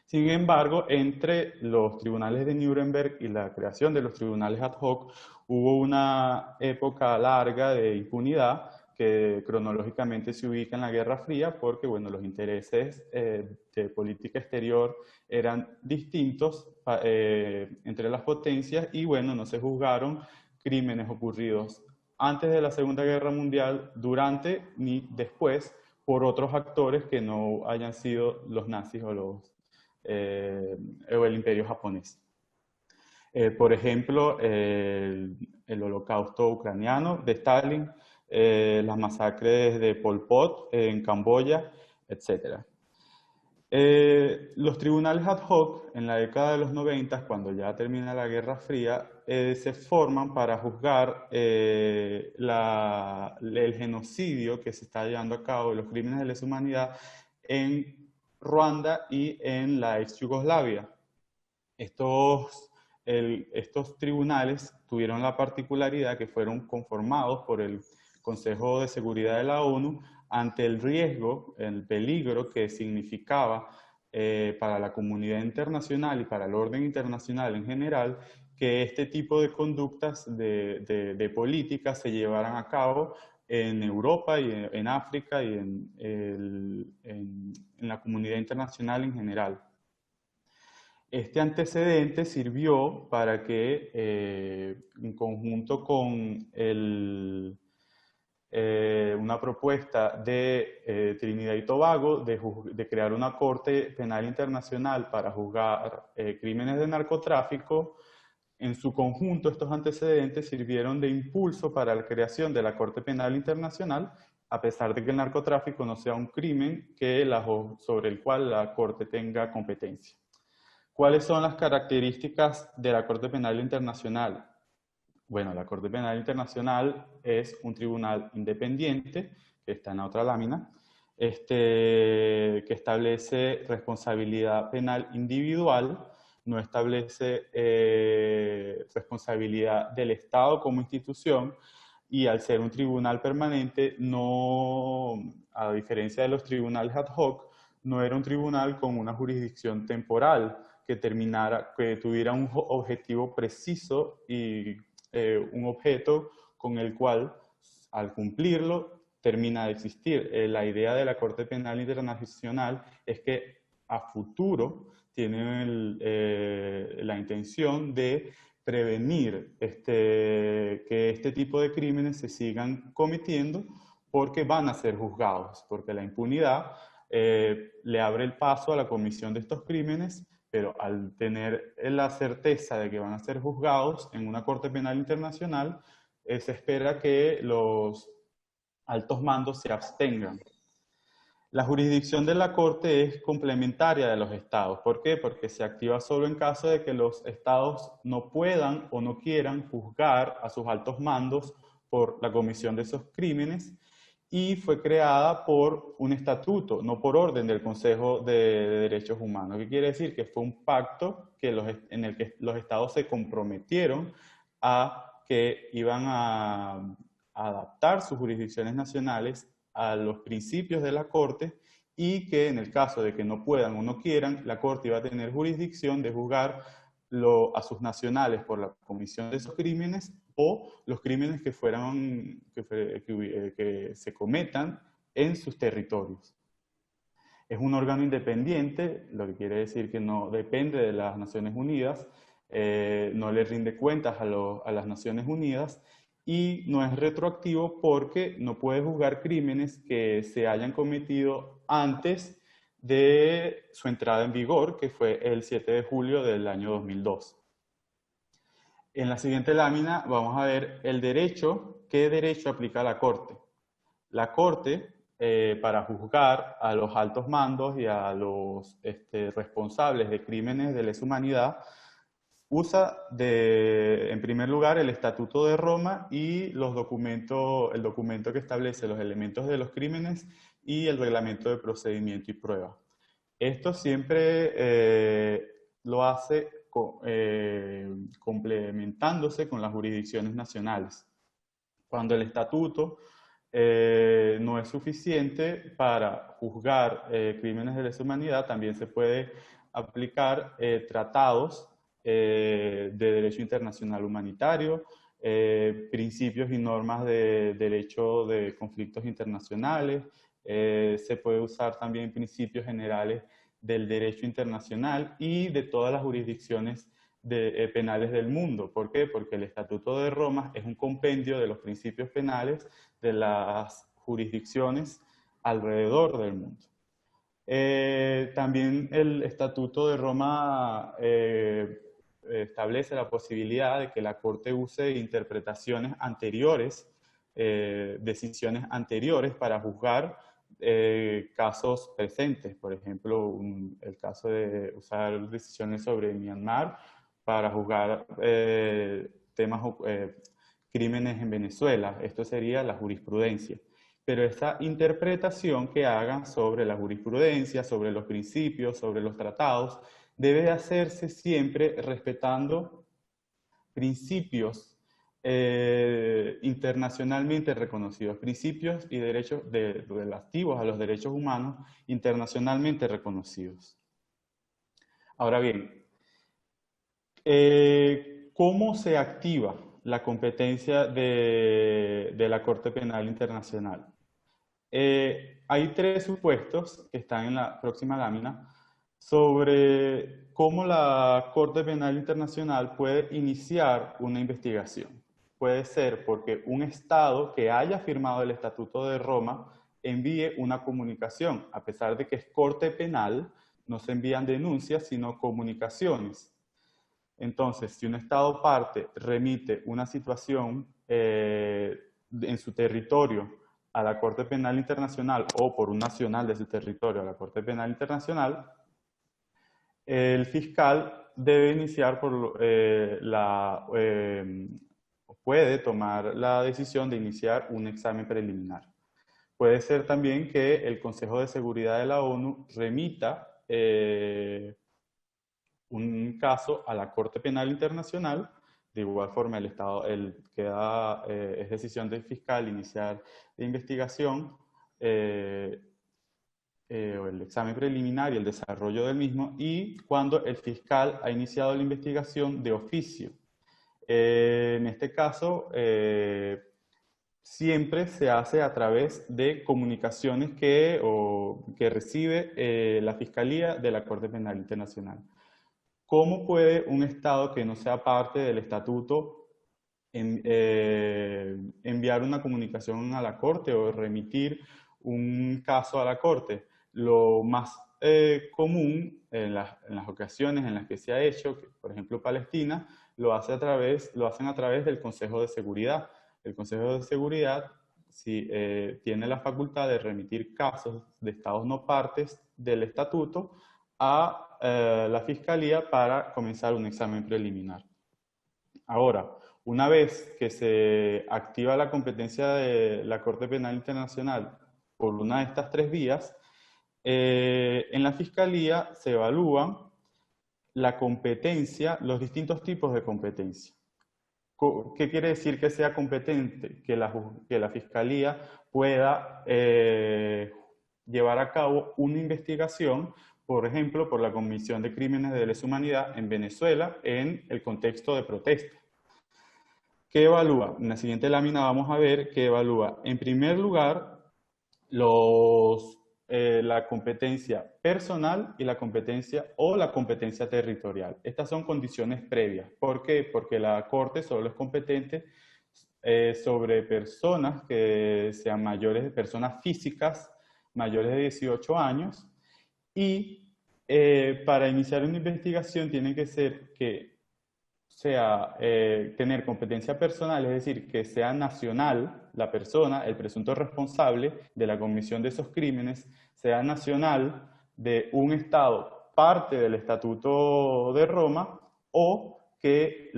[SPEAKER 5] Sin embargo, entre los tribunales de Nuremberg y la creación de los tribunales ad hoc, hubo una época larga de impunidad que cronológicamente se ubica en la Guerra Fría, porque bueno, los intereses de política exterior eran distintos entre las potencias y bueno, no se juzgaron crímenes ocurridos antes de la Segunda Guerra Mundial, durante ni después, por otros actores que no hayan sido los nazis o el imperio japonés. Por ejemplo, el holocausto ucraniano de Stalin, las masacres de Pol Pot en Camboya, etc. Los tribunales ad hoc en la década de los 90, cuando ya termina la Guerra Fría, se forman para juzgar el genocidio que se está llevando a cabo, los crímenes de lesa humanidad en Ruanda y en la ex Yugoslavia. Estos tribunales tuvieron la particularidad que fueron conformados por el Consejo de Seguridad de la ONU ante el riesgo, el peligro que significaba para la comunidad internacional y para el orden internacional en general que este tipo de conductas de políticas se llevaran a cabo en Europa y en África y en la comunidad internacional en general. Este antecedente sirvió para que, en conjunto con una propuesta de Trinidad y Tobago de crear una Corte Penal Internacional para juzgar crímenes de narcotráfico, en su conjunto estos antecedentes sirvieron de impulso para la creación de la Corte Penal Internacional, a pesar de que el narcotráfico no sea un crimen sobre el cual la Corte tenga competencia. ¿Cuáles son las características de la Corte Penal Internacional? Bueno, la Corte Penal Internacional es un tribunal independiente, que está en la otra lámina, que establece responsabilidad penal individual, no establece responsabilidad del Estado como institución, y al ser un tribunal permanente, no, a diferencia de los tribunales ad hoc, no era un tribunal con una jurisdicción temporal que tuviera un objetivo preciso y un objeto con el cual, al cumplirlo, termina de existir. La idea de la Corte Penal Internacional es que a futuro tienen la intención de prevenir que este tipo de crímenes se sigan cometiendo, porque van a ser juzgados, porque la impunidad le abre el paso a la comisión de estos crímenes, pero al tener la certeza de que van a ser juzgados en una Corte Penal Internacional, se espera que los altos mandos se abstengan. La jurisdicción de la Corte es complementaria de los estados. ¿Por qué? Porque se activa solo en caso de que los estados no puedan o no quieran juzgar a sus altos mandos por la comisión de esos crímenes, y fue creada por un estatuto, no por orden del Consejo de Derechos Humanos. ¿Qué quiere decir? Que fue un pacto en el que los estados se comprometieron a que iban a adaptar sus jurisdicciones nacionales a los principios de la Corte, y que en el caso de que no puedan o no quieran, la Corte iba a tener jurisdicción de juzgar a sus nacionales por la comisión de esos crímenes, o los crímenes que se cometan en sus territorios. Es un órgano independiente, lo que quiere decir que no depende de las Naciones Unidas, no le rinde cuentas a las Naciones Unidas, y no es retroactivo porque no puede juzgar crímenes que se hayan cometido antes de su entrada en vigor, que fue el 7 de julio del año 2002. En la siguiente lámina vamos a ver el derecho. ¿Qué derecho aplica la Corte? La Corte, para juzgar a los altos mandos y a los responsables de crímenes de lesa humanidad, usa en primer lugar el Estatuto de Roma y el documento que establece los elementos de los crímenes y el reglamento de procedimiento y prueba. Esto siempre lo hace complementándose con las jurisdicciones nacionales. Cuando el estatuto no es suficiente para juzgar crímenes de lesa humanidad, también se puede aplicar tratados de derecho internacional humanitario, principios y normas de derecho de conflictos internacionales. Se puede usar también principios generales del derecho internacional y de todas las jurisdicciones penales del mundo. ¿Por qué? Porque el Estatuto de Roma es un compendio de los principios penales de las jurisdicciones alrededor del mundo. También el Estatuto de Roma establece la posibilidad de que la Corte use interpretaciones anteriores, decisiones anteriores para juzgar casos presentes. Por ejemplo, el caso de usar decisiones sobre Myanmar para juzgar crímenes en Venezuela. Esto sería la jurisprudencia. Pero esa interpretación que hagan sobre la jurisprudencia, sobre los principios, sobre los tratados, debe hacerse siempre respetando principios internacionalmente reconocidos, principios y derechos relativos a los derechos humanos internacionalmente reconocidos. Ahora bien, ¿cómo se activa la competencia de la Corte Penal Internacional? Hay tres supuestos que están en la próxima lámina sobre cómo la Corte Penal Internacional puede iniciar una investigación. Puede ser porque un Estado que haya firmado el Estatuto de Roma envíe una comunicación. A pesar de que es Corte Penal, no se envían denuncias, sino comunicaciones. Entonces, si un Estado parte remite una situación en su territorio a la Corte Penal Internacional, o por un nacional de su territorio a la Corte Penal Internacional, el fiscal debe iniciar puede tomar la decisión de iniciar un examen preliminar. puede ser también que el Consejo de Seguridad de la ONU remita un caso a la Corte Penal Internacional. De igual forma, es decisión del fiscal iniciar la investigación o el examen preliminar y el desarrollo del mismo, y cuando el fiscal ha iniciado la investigación de oficio. En este caso, siempre se hace a través de comunicaciones que recibe la Fiscalía de la Corte Penal Internacional. ¿Cómo puede un Estado que no sea parte del estatuto enviar una comunicación a la Corte o remitir un caso a la Corte? Lo más común en las ocasiones en las que se ha hecho, que, por ejemplo Palestina, lo hacen a través del Consejo de Seguridad. El Consejo de Seguridad tiene la facultad de remitir casos de estados no partes del estatuto a la Fiscalía para comenzar un examen preliminar. Ahora, una vez que se activa la competencia de la Corte Penal Internacional por una de estas tres vías, en la Fiscalía se evalúan la competencia, los distintos tipos de competencia. ¿Qué quiere decir que sea competente? Que la Fiscalía pueda llevar a cabo una investigación, por ejemplo, por la Comisión de Crímenes de Lesa Humanidad en Venezuela en el contexto de protesta. ¿Qué evalúa? En la siguiente lámina vamos a ver que evalúa, en primer lugar, la competencia personal y la competencia territorial. Estas son condiciones previas. ¿Por qué? Porque la Corte solo es competente sobre personas que sean personas físicas mayores de 18 años, y para iniciar una investigación tiene que ser tener competencia personal, es decir, que sea nacional la persona, el presunto responsable de la comisión de esos crímenes, sea nacional de un Estado parte del Estatuto de Roma, o que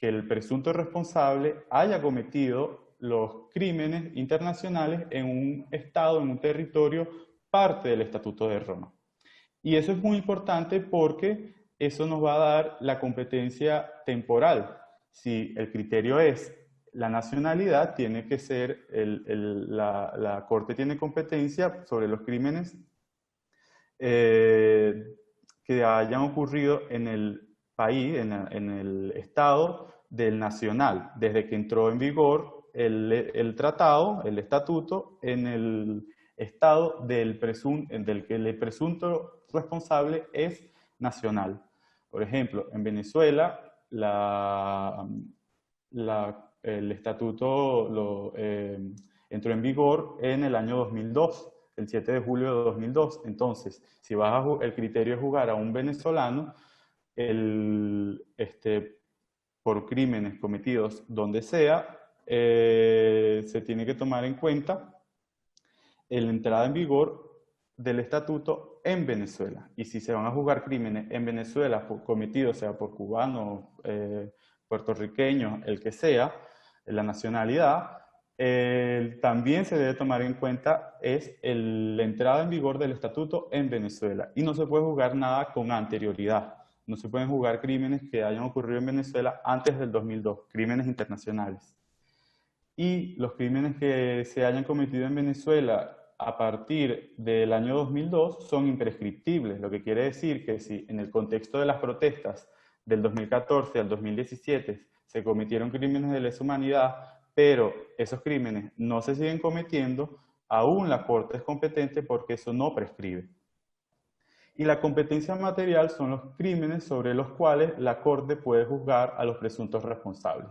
[SPEAKER 5] el presunto responsable haya cometido los crímenes internacionales en un Estado, en un territorio parte del Estatuto de Roma. Y eso es muy importante porque eso nos va a dar la competencia temporal. Si el criterio es la nacionalidad, tiene que ser, la Corte tiene competencia sobre los crímenes que hayan ocurrido en el país, en el Estado del nacional, desde que entró en vigor el tratado, el estatuto, en el Estado del que el presunto responsable es nacional. Por ejemplo, en Venezuela, el estatuto entró en vigor en el año 2002, el 7 de julio de 2002. Entonces, si el criterio es juzgar a un venezolano por crímenes cometidos donde sea, se tiene que tomar en cuenta la entrada en vigor del estatuto en Venezuela. Y si se van a juzgar crímenes en Venezuela cometidos, sea por cubanos, puertorriqueños, el que sea, la nacionalidad, también se debe tomar en cuenta la entrada en vigor del estatuto en Venezuela. Y no se puede juzgar nada con anterioridad. No se pueden juzgar crímenes que hayan ocurrido en Venezuela antes del 2002, crímenes internacionales. Y los crímenes que se hayan cometido en Venezuela a partir del año 2002 son imprescriptibles, lo que quiere decir que si en el contexto de las protestas del 2014 al 2017 se cometieron crímenes de lesa humanidad, pero esos crímenes no se siguen cometiendo, aún la Corte es competente porque eso no prescribe. Y la competencia material son los crímenes sobre los cuales la Corte puede juzgar a los presuntos responsables.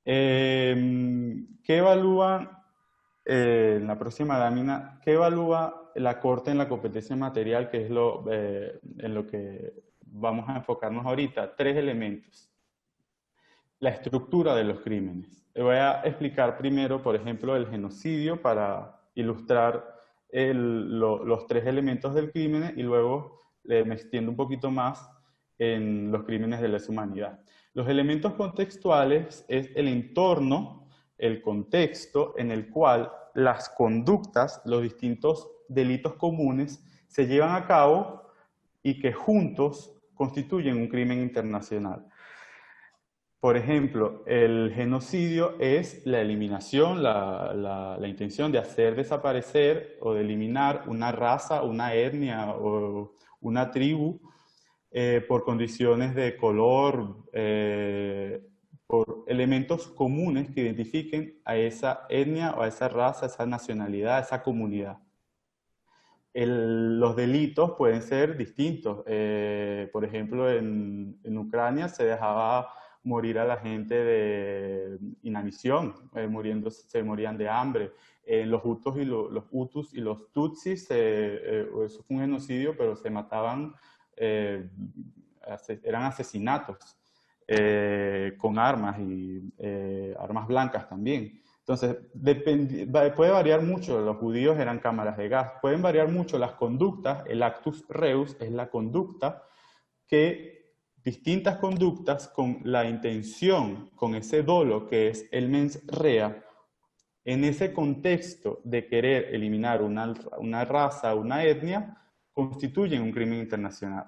[SPEAKER 5] ¿Qué evalúa en la próxima lámina? ¿Qué evalúa la Corte en la competencia material, que es en lo que vamos a enfocarnos ahorita? Tres elementos. La estructura de los crímenes. Voy a explicar primero, por ejemplo, el genocidio para ilustrar los tres elementos del crimen, y luego me extiendo un poquito más en los crímenes de lesa humanidad. Los elementos contextuales es el entorno el contexto en el cual las conductas, los distintos delitos comunes, se llevan a cabo y que juntos constituyen un crimen internacional. Por ejemplo, el genocidio es la eliminación, la intención de hacer desaparecer o de eliminar una raza, una etnia o una tribu por condiciones de color, por elementos comunes que identifiquen a esa etnia o a esa raza, a esa nacionalidad, a esa comunidad. Los delitos pueden ser distintos. Por ejemplo, en Ucrania se dejaba morir a la gente de inanición, se morían de hambre. Los Hutus y los Tutsis, eso fue un genocidio, pero se mataban, eran asesinatos con armas y armas blancas también. Entonces, puede variar mucho. Los judíos eran cámaras de gas. Pueden variar mucho las conductas. El actus reus es la conducta que distintas conductas con la intención, con ese dolo que es el mens rea, en ese contexto de querer eliminar una raza, una etnia, constituyen un crimen internacional.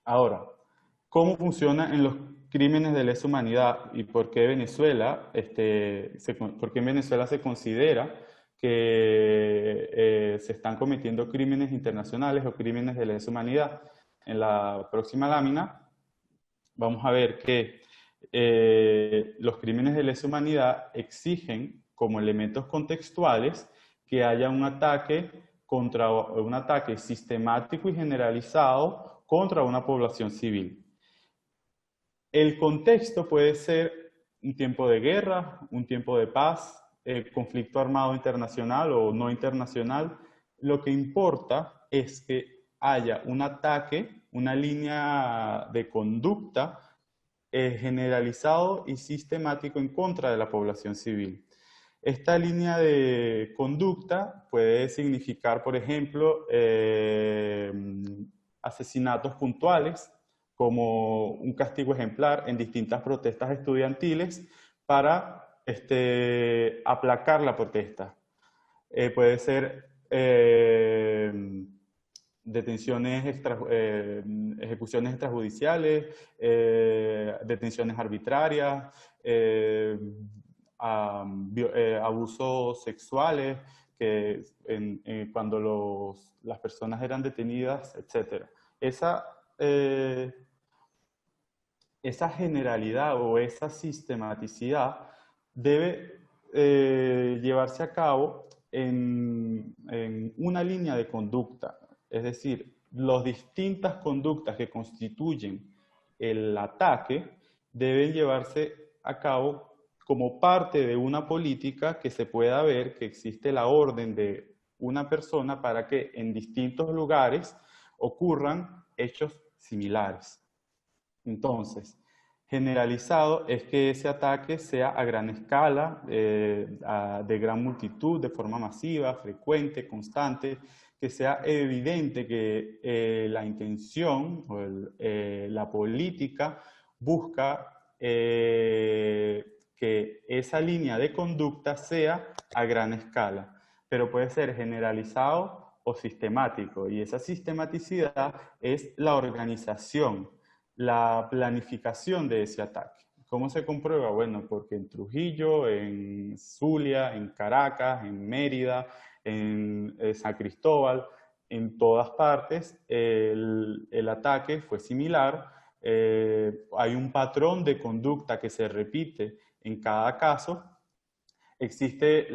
[SPEAKER 5] Ahora, ¿cómo funciona en los crímenes de lesa humanidad y por qué Venezuela, porque en Venezuela se considera que se están cometiendo crímenes internacionales o crímenes de lesa humanidad? En la próxima lámina vamos a ver que los crímenes de lesa humanidad exigen como elementos contextuales que haya un ataque sistemático y generalizado contra una población civil. El contexto puede ser un tiempo de guerra, un tiempo de paz, conflicto armado internacional o no internacional. Lo que importa es que haya un ataque, una línea de conducta generalizado y sistemático en contra de la población civil. Esta línea de conducta puede significar, por ejemplo, asesinatos puntuales, como un castigo ejemplar en distintas protestas estudiantiles para aplacar la protesta. Puede ser ejecuciones extrajudiciales, detenciones arbitrarias, abusos sexuales, cuando las personas eran detenidas, etc. Esa generalidad o esa sistematicidad debe llevarse a cabo en una línea de conducta. Es decir, las distintas conductas que constituyen el ataque deben llevarse a cabo como parte de una política que se pueda ver que existe la orden de una persona para que en distintos lugares ocurran hechos similares. Entonces, generalizado es que ese ataque sea a gran escala, de gran multitud, de forma masiva, frecuente, constante, que sea evidente que la intención o la política busca que esa línea de conducta sea a gran escala, pero puede ser generalizado o sistemático, y esa sistematicidad es la organización, la planificación de ese ataque. ¿Cómo se comprueba? Bueno, porque en Trujillo, en Zulia, en Caracas, en Mérida, en San Cristóbal, en todas partes el ataque fue similar. Hay un patrón de conducta que se repite en cada caso. Existe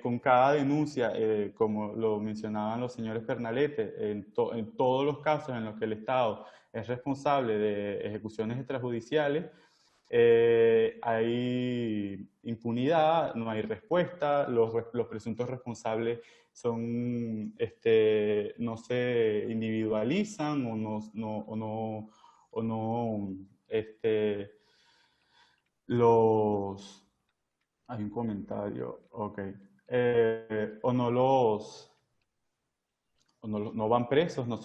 [SPEAKER 5] con cada denuncia, como lo mencionaban los señores Pernalete, en todos los casos en los que el Estado es responsable de ejecuciones extrajudiciales, hay impunidad, no hay respuesta, los presuntos responsables no se individualizan hay un comentario, ok. No van presos, no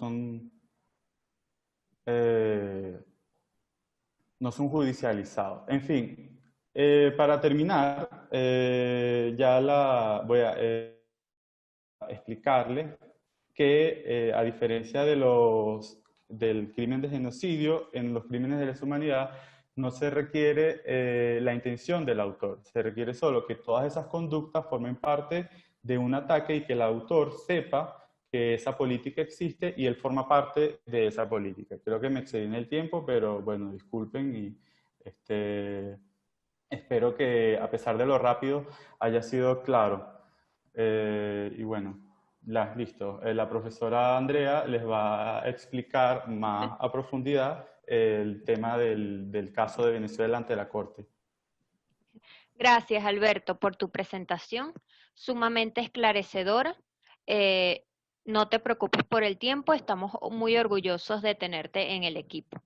[SPEAKER 5] son judicializados. En fin, Para terminar, voy a explicarles que a diferencia del crimen de genocidio, en los crímenes de lesa humanidad no se requiere la intención del autor, se requiere solo que todas esas conductas formen parte de un ataque y que el autor sepa que esa política existe y él forma parte de esa política. Creo que me excedí en el tiempo, pero bueno, disculpen y espero que a pesar de lo rápido haya sido claro. Y bueno, listo. La profesora Andrea les va a explicar más a profundidad el tema del caso de Venezuela ante la Corte.
[SPEAKER 1] Gracias, Alberto, por tu presentación, sumamente esclarecedora. No te preocupes por el tiempo, estamos muy orgullosos de tenerte en el equipo.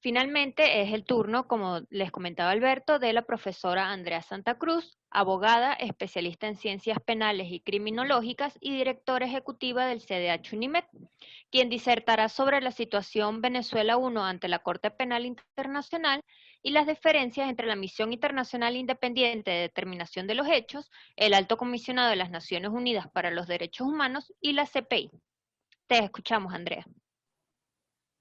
[SPEAKER 1] Finalmente es el turno, como les comentaba Alberto, de la profesora Andrea Santa Cruz, abogada, especialista en ciencias penales y criminológicas y directora ejecutiva del CDH UNIMED, quien disertará sobre la situación Venezuela 1 ante la Corte Penal Internacional y las diferencias entre la Misión Internacional Independiente de Determinación de los Hechos, el Alto Comisionado de las Naciones Unidas para los Derechos Humanos y la CPI. Te escuchamos, Andrea.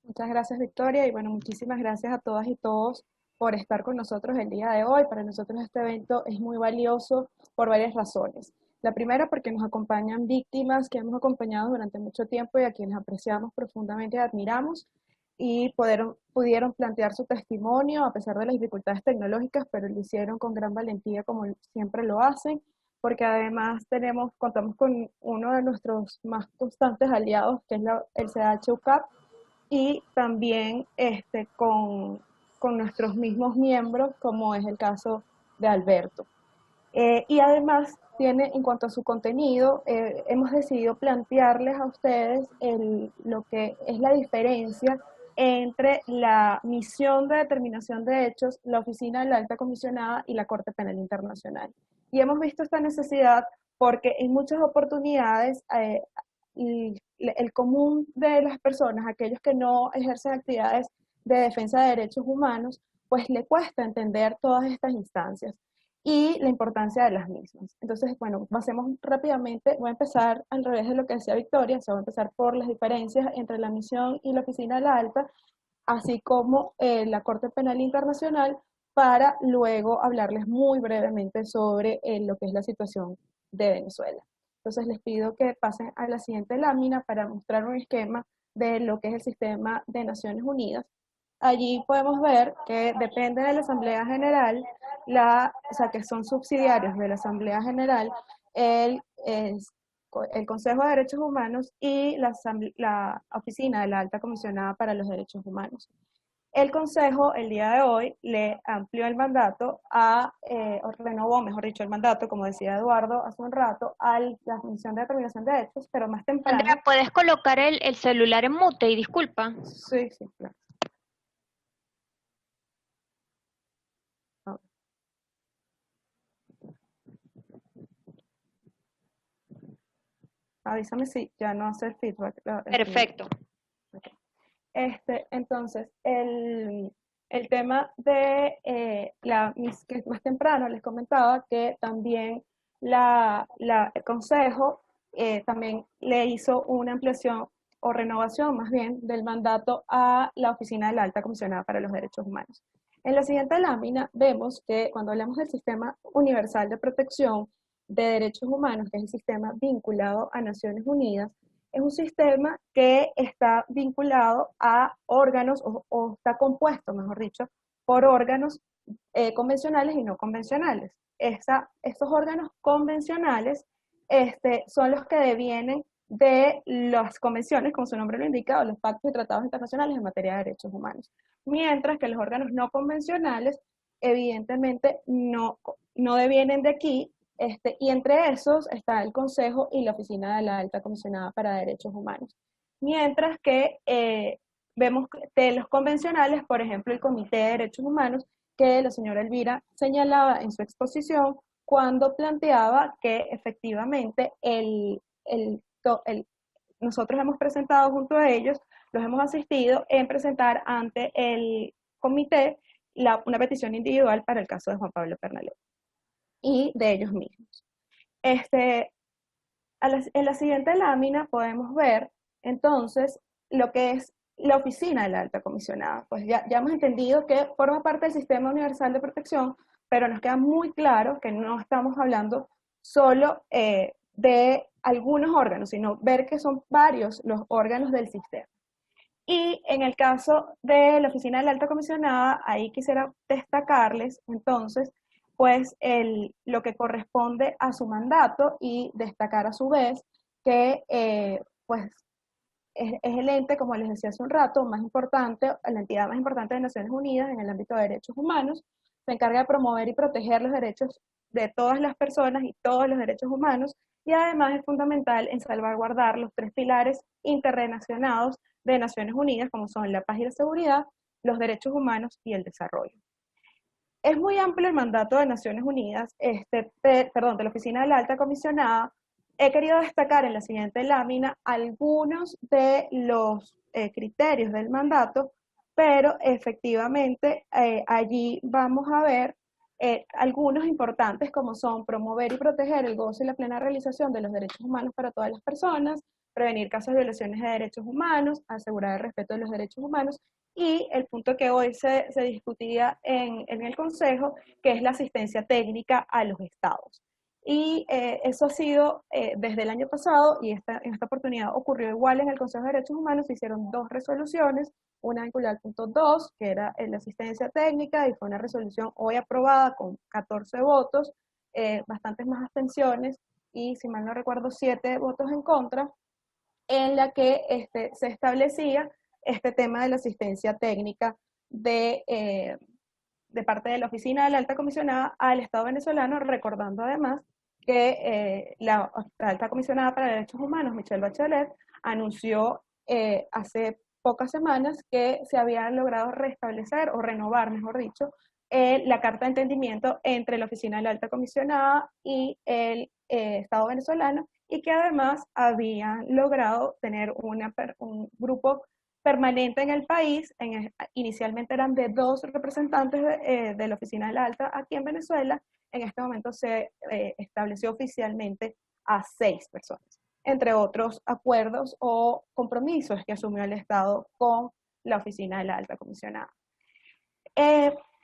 [SPEAKER 6] Muchas gracias, Victoria, y bueno, muchísimas gracias a todas y todos por estar con nosotros el día de hoy. Para nosotros este evento es muy valioso por varias razones. La primera, porque nos acompañan víctimas que hemos acompañado durante mucho tiempo y a quienes apreciamos profundamente y admiramos, y pudieron plantear su testimonio a pesar de las dificultades tecnológicas, pero lo hicieron con gran valentía como siempre lo hacen, porque además contamos con uno de nuestros más constantes aliados, que es el CDH-UCAP, y también con nuestros mismos miembros, como es el caso de Alberto. Y además, en cuanto a su contenido, hemos decidido plantearles a ustedes lo que es la diferencia entre la misión de determinación de hechos, la Oficina de la Alta Comisionada y la Corte Penal Internacional. Y hemos visto esta necesidad porque en muchas oportunidades el común de las personas, aquellos que no ejercen actividades de defensa de derechos humanos, pues le cuesta entender todas estas instancias y la importancia de las mismas. Entonces, bueno, pasemos rápidamente, voy a empezar al revés de lo que decía Victoria, o sea, voy a empezar por las diferencias entre la misión y la Oficina de la Alta, así como la Corte Penal Internacional, para luego hablarles muy brevemente sobre lo que es la situación de Venezuela. Entonces les pido que pasen a la siguiente lámina para mostrar un esquema de lo que es el sistema de Naciones Unidas. Allí podemos ver que depende de la Asamblea General, o sea, que son subsidiarios de la Asamblea General, el Consejo de Derechos Humanos y la Oficina de la Alta Comisionada para los Derechos Humanos. El Consejo, el día de hoy, le amplió el mandato o renovó, mejor dicho, el mandato, como decía Eduardo hace un rato, a la Comisión de Determinación de Hechos, pero más temprano.
[SPEAKER 1] Andrea, ¿puedes colocar el celular en mute y disculpa?
[SPEAKER 6] Sí, claro. Avísame si ya no hace el feedback.
[SPEAKER 1] Perfecto.
[SPEAKER 6] Okay. Entonces, el tema de que más temprano les comentaba que también el Consejo también le hizo una ampliación o renovación más bien del mandato a la Oficina de la Alta Comisionada para los Derechos Humanos. En la siguiente lámina vemos que cuando hablamos del Sistema Universal de Protección de Derechos Humanos, que es el sistema vinculado a Naciones Unidas, es un sistema que está vinculado a órganos, o está compuesto, mejor dicho, por órganos convencionales y no convencionales. Estos órganos convencionales son los que devienen de las convenciones, como su nombre lo indica, o los pactos y tratados internacionales en materia de derechos humanos. Mientras que los órganos no convencionales, evidentemente, no devienen de aquí, y entre esos está el Consejo y la Oficina de la Alta Comisionada para Derechos Humanos. Mientras que vemos de los convencionales, por ejemplo, el Comité de Derechos Humanos, que la señora Elvira señalaba en su exposición cuando planteaba que efectivamente nosotros hemos presentado junto a ellos, los hemos asistido en presentar ante el comité una petición individual para el caso de Juan Pablo Pernalé y de ellos mismos. En la siguiente lámina podemos ver entonces lo que es la oficina de la alta comisionada. Pues ya hemos entendido que forma parte del sistema universal de protección, pero nos queda muy claro que no estamos hablando solo de algunos órganos, sino ver que son varios los órganos del sistema. Y en el caso de la oficina de la alta comisionada, ahí quisiera destacarles entonces pues lo que corresponde a su mandato y destacar a su vez que pues es el ente, como les decía hace un rato, más importante, la entidad más importante de Naciones Unidas en el ámbito de derechos humanos. Se encarga de promover y proteger los derechos de todas las personas y todos los derechos humanos, y además es fundamental en salvaguardar los 3 pilares interrelacionados de Naciones Unidas, como son la paz y la seguridad, los derechos humanos y el desarrollo. Es muy amplio el mandato de Naciones Unidas, de la Oficina de la Alta Comisionada. He querido destacar en la siguiente lámina algunos de los criterios del mandato, pero efectivamente allí vamos a ver algunos importantes, como son promover y proteger el goce y la plena realización de los derechos humanos para todas las personas, prevenir casos de violaciones de derechos humanos, asegurar el respeto de los derechos humanos, y el punto que hoy se discutía en el Consejo, que es la asistencia técnica a los estados. Y eso ha sido desde el año pasado, y en esta oportunidad ocurrió igual en el Consejo de Derechos Humanos. Se hicieron 2 resoluciones, una vinculada al punto 2, que era la asistencia técnica, y fue una resolución hoy aprobada con 14 votos, bastantes más abstenciones, y si mal no recuerdo 7 votos en contra, en la que se establecía este tema de la asistencia técnica de parte de la Oficina de la Alta Comisionada al Estado venezolano, recordando además que la Alta Comisionada para Derechos Humanos, Michelle Bachelet, anunció hace pocas semanas que se había logrado restablecer, o renovar, mejor dicho, la carta de entendimiento entre la Oficina de la Alta Comisionada y el Estado venezolano, y que además habían logrado tener un grupo permanente en el país. Inicialmente eran de 2 representantes de la Oficina de la Alta aquí en Venezuela. En este momento se estableció oficialmente a 6 personas, entre otros acuerdos o compromisos que asumió el Estado con la Oficina de la Alta Comisionada.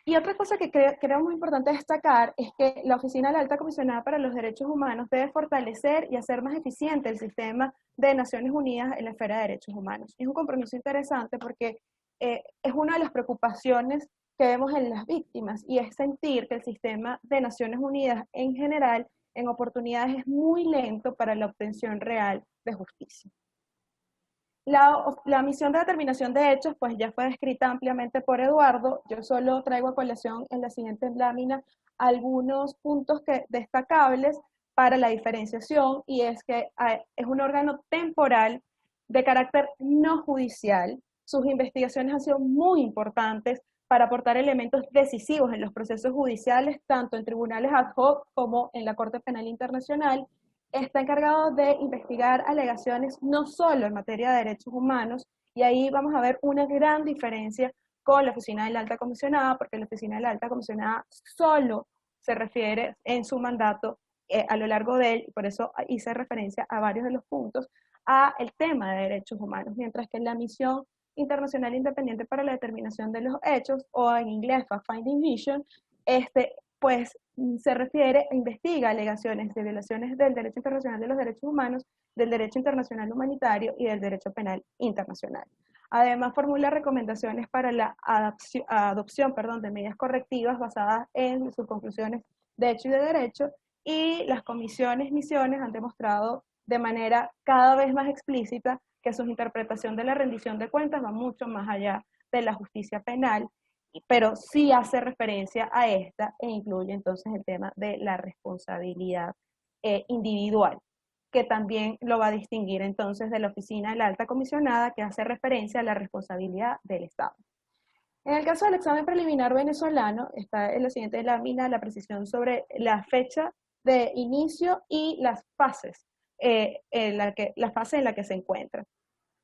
[SPEAKER 6] Y otra cosa que creo muy importante destacar es que la Oficina de la Alta Comisionada para los Derechos Humanos debe fortalecer y hacer más eficiente el sistema de Naciones Unidas en la esfera de derechos humanos. Es un compromiso interesante porque es una de las preocupaciones que vemos en las víctimas, y es sentir que el sistema de Naciones Unidas en general, en oportunidades, es muy lento para la obtención real de justicia. La misión de determinación de hechos pues ya fue descrita ampliamente por Eduardo. Yo solo traigo a colación en la siguiente lámina algunos puntos destacables para la diferenciación, y es que es un órgano temporal de carácter no judicial. Sus investigaciones han sido muy importantes para aportar elementos decisivos en los procesos judiciales, tanto en tribunales ad hoc como en la Corte Penal Internacional. Está encargado de investigar alegaciones no solo en materia de derechos humanos, y ahí vamos a ver una gran diferencia con la Oficina de la Alta Comisionada, porque la Oficina de la Alta Comisionada solo se refiere en su mandato a lo largo de él, y por eso hice referencia a varios de los puntos, a el tema de derechos humanos, mientras que la Misión Internacional Independiente para la Determinación de los Hechos, o en inglés Fact-Finding Mission, pues se refiere, investiga alegaciones de violaciones del derecho internacional de los derechos humanos, del derecho internacional humanitario y del derecho penal internacional. Además, formula recomendaciones para la adopción de medidas correctivas basadas en sus conclusiones de hecho y de derecho, y las misiones han demostrado de manera cada vez más explícita que su interpretación de la rendición de cuentas va mucho más allá de la justicia penal, pero sí hace referencia a esta, e incluye entonces el tema de la responsabilidad individual, que también lo va a distinguir entonces de la Oficina de la Alta Comisionada, que hace referencia a la responsabilidad del Estado. En el caso del examen preliminar venezolano, está en la siguiente lámina la precisión sobre la fecha de inicio y las fases, la fase en la que se encuentra.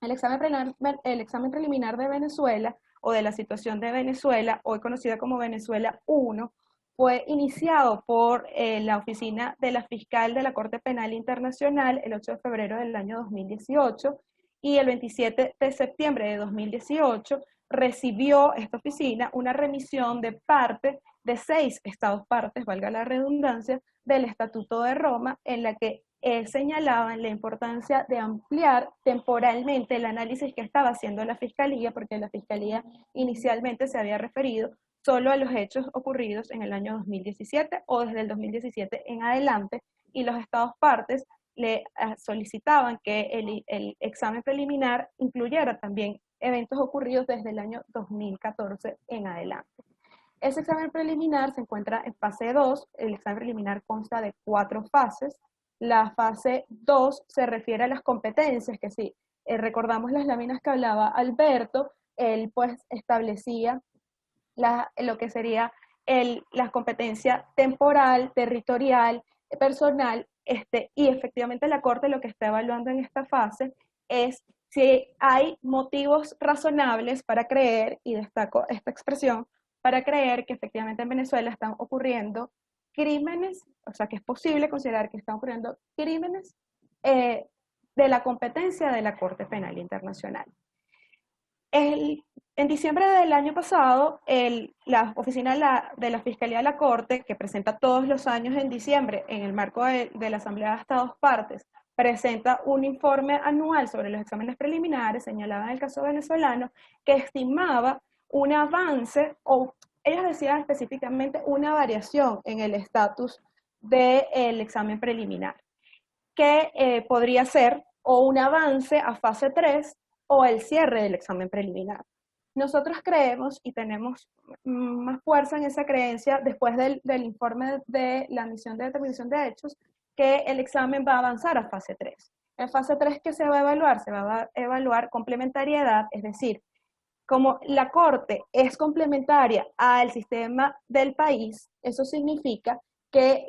[SPEAKER 6] El examen preliminar de Venezuela o de la situación de Venezuela, hoy conocida como Venezuela 1, fue iniciado por la oficina de la fiscal de la Corte Penal Internacional el 8 de febrero del año 2018, y el 27 de septiembre de 2018 recibió esta oficina una remisión de parte de 6 estados partes, valga la redundancia, del Estatuto de Roma, en la que señalaban la importancia de ampliar temporalmente el análisis que estaba haciendo la Fiscalía, porque la Fiscalía inicialmente se había referido solo a los hechos ocurridos en el año 2017 o desde el 2017 en adelante, y los estados partes le solicitaban que el examen preliminar incluyera también eventos ocurridos desde el año 2014 en adelante. Ese examen preliminar se encuentra en fase 2, el examen preliminar consta de 4 fases. La fase 2 se refiere a las competencias, que sí, recordamos las láminas que hablaba Alberto, él pues establecía lo que sería la competencia temporal, territorial, personal, y efectivamente la Corte lo que está evaluando en esta fase es si hay motivos razonables para creer, y destaco esta expresión, para creer que efectivamente en Venezuela están ocurriendo crímenes, o sea que es posible considerar que están ocurriendo crímenes de la competencia de la Corte Penal Internacional. En diciembre del año pasado, la oficina de la Fiscalía de la Corte, que presenta todos los años en diciembre en el marco de la Asamblea de Estados Partes, presenta un informe anual sobre los exámenes preliminares, señalaba en el caso venezolano, que estimaba un avance, o ellos decían específicamente una variación en el estatus del examen preliminar, que podría ser o un avance a fase 3 o el cierre del examen preliminar. Nosotros creemos y tenemos más fuerza en esa creencia después del informe de la misión de determinación de hechos, que el examen va a avanzar a fase 3. En fase 3, ¿qué se va a evaluar? Se va a evaluar complementariedad, es decir, como la Corte es complementaria al sistema del país, eso significa que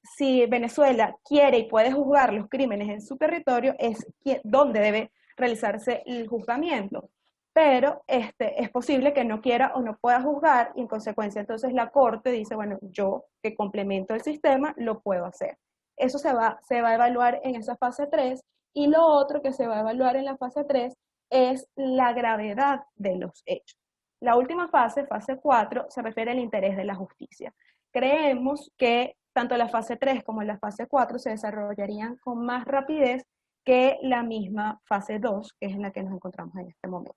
[SPEAKER 6] si Venezuela quiere y puede juzgar los crímenes en su territorio, es donde debe realizarse el juzgamiento. Pero es posible que no quiera o no pueda juzgar, y en consecuencia entonces la Corte dice, bueno, yo que complemento el sistema lo puedo hacer. Eso se va a evaluar en esa fase 3, y lo otro que se va a evaluar en la fase 3 es la gravedad de los hechos. La última fase, fase 4, se refiere al interés de la justicia. Creemos que tanto la fase 3 como la fase 4 se desarrollarían con más rapidez que la misma fase 2, que es en la que nos encontramos en este momento.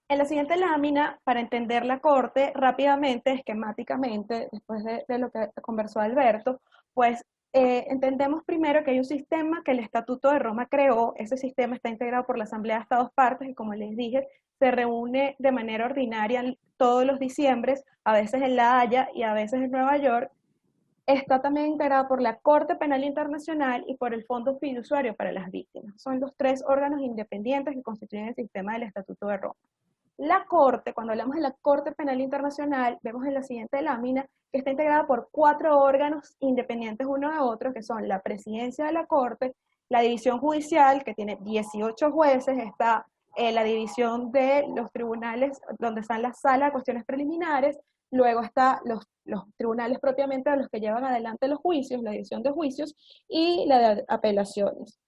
[SPEAKER 6] En la siguiente lámina, para entender la Corte rápidamente, esquemáticamente, después de lo que conversó Alberto, pues entendemos primero que hay un sistema que el Estatuto de Roma creó. Ese sistema está integrado por la Asamblea de Estados Partes y, como les dije, se reúne de manera ordinaria todos los diciembres, a veces en La Haya y a veces en Nueva York. Está también integrado por la Corte Penal Internacional y por el Fondo Fiduciario para las Víctimas. Son los 3 órganos independientes que constituyen el sistema del Estatuto de Roma. La Corte, cuando hablamos de la Corte Penal Internacional, vemos en la siguiente lámina que está integrada por 4 órganos independientes uno de otro, que son la Presidencia de la Corte, la División Judicial, que tiene 18 jueces, está la División de los Tribunales, donde están las salas de cuestiones preliminares, luego está los tribunales propiamente a los que llevan adelante los juicios, la División de Juicios y la de Apelaciones.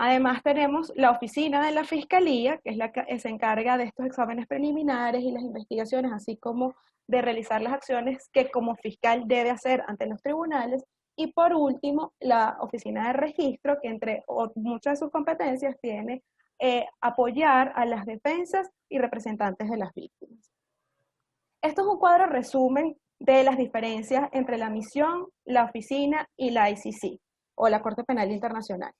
[SPEAKER 6] Además tenemos la oficina de la Fiscalía, que es la que se encarga de estos exámenes preliminares y las investigaciones, así como de realizar las acciones que como fiscal debe hacer ante los tribunales. Y por último, la oficina de registro, que entre muchas de sus competencias tiene apoyar a las defensas y representantes de las víctimas. Esto es un cuadro resumen de las diferencias entre la misión, la oficina y la ICC, o la Corte Penal Internacional.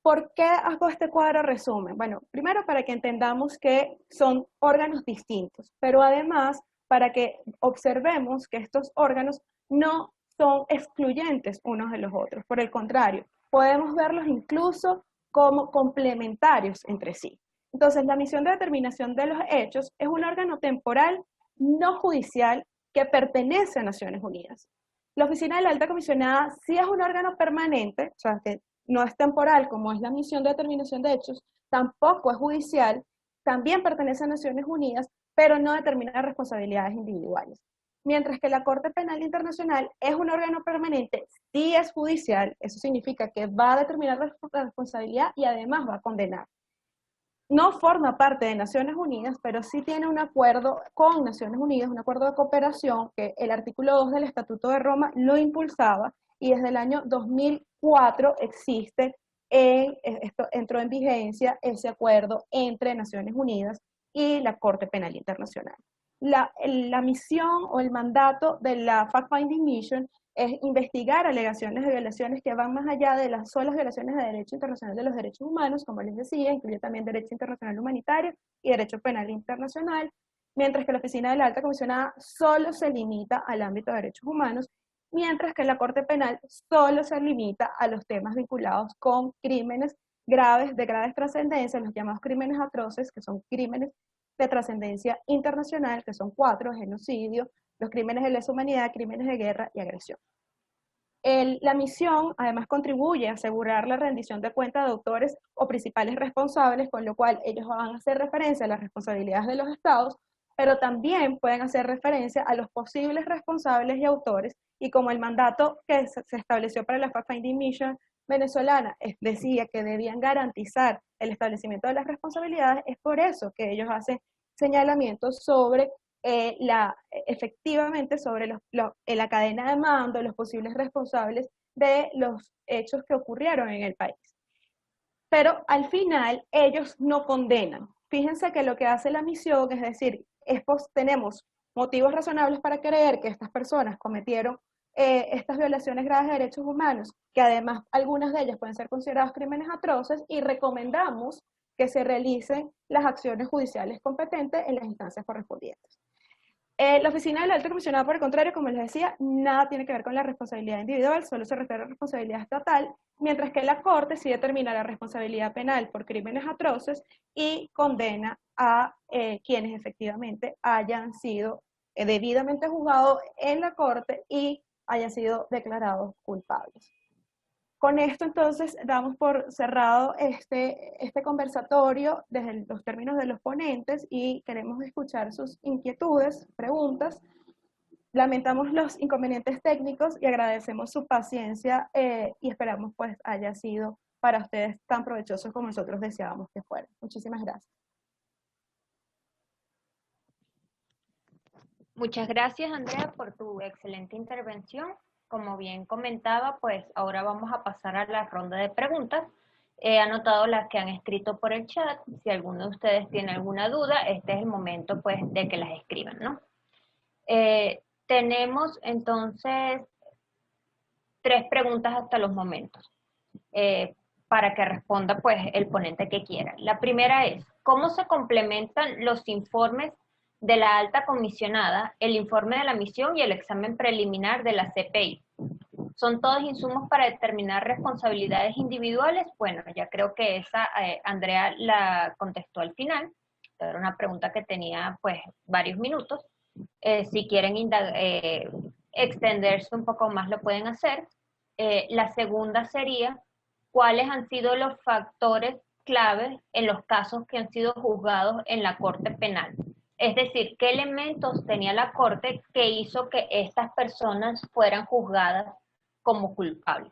[SPEAKER 6] ¿Por qué hago este cuadro resumen? Bueno, primero para que entendamos que son órganos distintos, pero además para que observemos que estos órganos no son excluyentes unos de los otros. Por el contrario, podemos verlos incluso como complementarios entre sí. Entonces, la misión de determinación de los hechos es un órgano temporal no judicial que pertenece a Naciones Unidas. La Oficina de la Alta Comisionada sí es un órgano permanente, o sea, que no es temporal como es la misión de determinación de hechos, tampoco es judicial, también pertenece a Naciones Unidas, pero no determina responsabilidades individuales. Mientras que la Corte Penal Internacional es un órgano permanente, sí es judicial, eso significa que va a determinar la responsabilidad y además va a condenar. No forma parte de Naciones Unidas, pero sí tiene un acuerdo con Naciones Unidas, un acuerdo de cooperación que el artículo 2 del Estatuto de Roma lo impulsaba y desde el año 2004 existe, entró en vigencia ese acuerdo entre Naciones Unidas y la Corte Penal Internacional. La misión o el mandato de la Fact-Finding Mission es investigar alegaciones de violaciones que van más allá de las solas violaciones de derecho internacional de los derechos humanos, como les decía, incluye también derecho internacional humanitario y derecho penal internacional, mientras que la Oficina de la Alta Comisionada solo se limita al ámbito de derechos humanos, mientras que la Corte Penal solo se limita a los temas vinculados con crímenes graves, de graves trascendencia, los llamados crímenes atroces, que son crímenes de trascendencia internacional, que son 4, genocidio, los crímenes de lesa humanidad, crímenes de guerra y agresión. La misión además contribuye a asegurar la rendición de cuentas de autores o principales responsables, con lo cual ellos van a hacer referencia a las responsabilidades de los estados, pero también pueden hacer referencia a los posibles responsables y autores, y como el mandato que se estableció para la Fact-Finding Mission venezolana decía que debían garantizar el establecimiento de las responsabilidades, es por eso que ellos hacen señalamientos sobre efectivamente sobre la cadena de mando, los posibles responsables de los hechos que ocurrieron en el país. Pero al final ellos no condenan. Fíjense que lo que hace la misión es decir, tenemos motivos razonables para creer que estas personas cometieron estas violaciones graves de derechos humanos, que además algunas de ellas pueden ser consideradas crímenes atroces, y recomendamos que se realicen las acciones judiciales competentes en las instancias correspondientes. La Oficina del Alto Comisionado, por el contrario, como les decía, nada tiene que ver con la responsabilidad individual, solo se refiere a la responsabilidad estatal, mientras que la Corte sí determina la responsabilidad penal por crímenes atroces y condena a quienes efectivamente hayan sido debidamente juzgados en la Corte y hayan sido declarados culpables. Con esto entonces damos por cerrado este conversatorio desde los términos de los ponentes y queremos escuchar sus inquietudes, preguntas. Lamentamos los inconvenientes técnicos y agradecemos su paciencia y esperamos pues haya sido para ustedes tan provechoso como nosotros deseábamos que fuera. Muchísimas gracias.
[SPEAKER 1] Muchas gracias, Andrea, por tu excelente intervención. Como bien comentaba, pues ahora vamos a pasar a la ronda de preguntas. He anotado las que han escrito por el chat. Si alguno de ustedes tiene alguna duda, este es el momento pues de que las escriban, ¿no? Tenemos entonces 3 preguntas hasta los momentos para que responda pues el ponente que quiera. La primera es, ¿cómo se complementan los informes de la alta comisionada, el informe de la misión y el examen preliminar de la CPI? ¿Son todos insumos para determinar responsabilidades individuales? Bueno, ya creo que esa Andrea la contestó al final. Era una pregunta que tenía pues varios minutos. Si quieren extenderse un poco más lo pueden hacer. La segunda sería, ¿cuáles han sido los factores claves en los casos que han sido juzgados en la Corte Penal? Es decir, ¿qué elementos tenía la Corte que hizo que estas personas fueran juzgadas como culpables?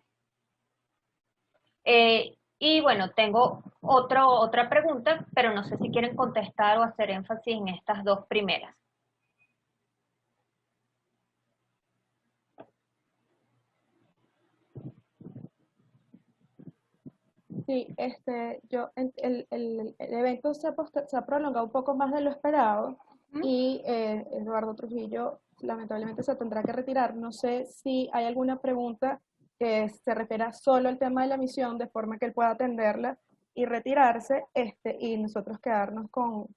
[SPEAKER 1] Y bueno, tengo otra pregunta, pero no sé si quieren contestar o hacer énfasis en estas 2 primeras.
[SPEAKER 6] Sí, el evento se ha prolongado un poco más de lo esperado y Eduardo Trujillo lamentablemente se tendrá que retirar. No sé si hay alguna pregunta que se refiera solo al tema de la misión, de forma que él pueda atenderla y retirarse, y nosotros quedarnos con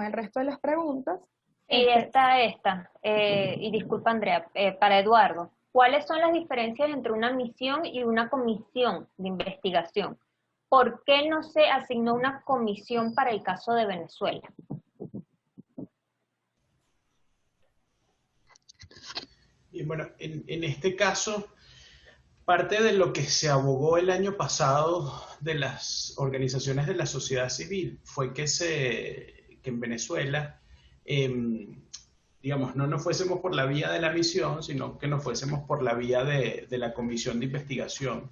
[SPEAKER 6] el resto de las preguntas.
[SPEAKER 1] Sí, esta. Y disculpa, Andrea, para Eduardo. ¿Cuáles son las diferencias entre una misión y una comisión de investigación? ¿Por qué no se asignó una comisión para el caso de Venezuela?
[SPEAKER 4] Y bueno, en este caso, Parte de lo que se abogó el año pasado de las organizaciones de la sociedad civil fue que en Venezuela, digamos, no nos fuésemos por la vía de la misión, sino que nos fuésemos por la vía de la comisión de investigación,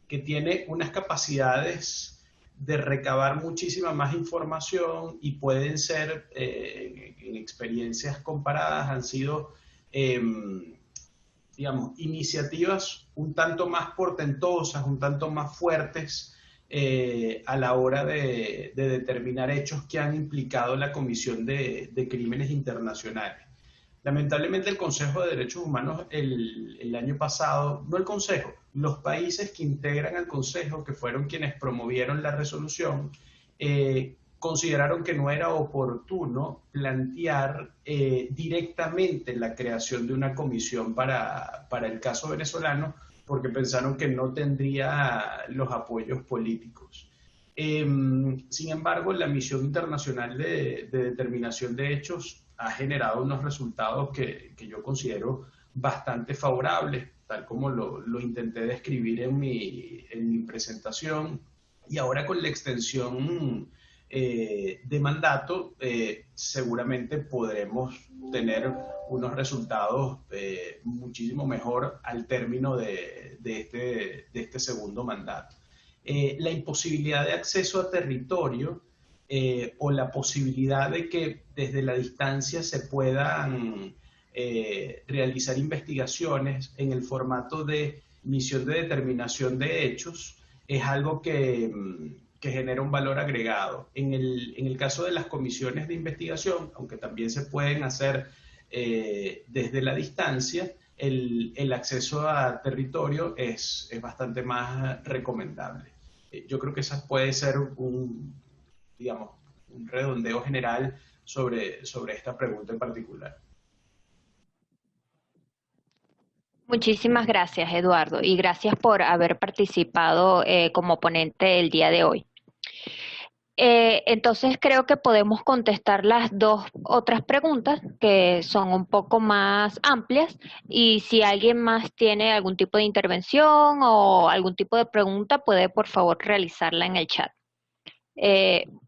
[SPEAKER 4] que tiene unas capacidades de recabar muchísima más información y pueden ser, en experiencias comparadas, han sido, digamos, iniciativas un tanto más portentosas, un tanto más fuertes a la hora de determinar hechos que han implicado la Comisión de Crímenes Internacionales. Lamentablemente el Consejo de Derechos Humanos el año pasado, no el Consejo, los países que integran al Consejo, que fueron quienes promovieron la resolución, consideraron que no era oportuno plantear directamente la creación de una comisión para el caso venezolano, porque pensaron que no tendría los apoyos políticos. Sin embargo, la misión internacional de determinación de hechos ha generado unos resultados que yo considero bastante favorables, tal como lo intenté describir en mi presentación. Y ahora con la extensión de mandato, seguramente podremos tener unos resultados muchísimo mejor al término de este segundo mandato. La imposibilidad de acceso a territorio o la posibilidad de que desde la distancia se puedan realizar investigaciones en el formato de misión de determinación de hechos es algo que genera un valor agregado. En el caso de las comisiones de investigación, aunque también se pueden hacer desde la distancia, el acceso a territorio es bastante más recomendable. Yo creo que esa puede ser digamos, un redondeo general sobre esta pregunta en particular.
[SPEAKER 1] Muchísimas gracias, Eduardo, y gracias por haber participado como ponente el día de hoy. Entonces creo que podemos contestar las dos otras preguntas que son un poco más amplias, y si alguien más tiene algún tipo de intervención o algún tipo de pregunta, puede por favor realizarla en el chat.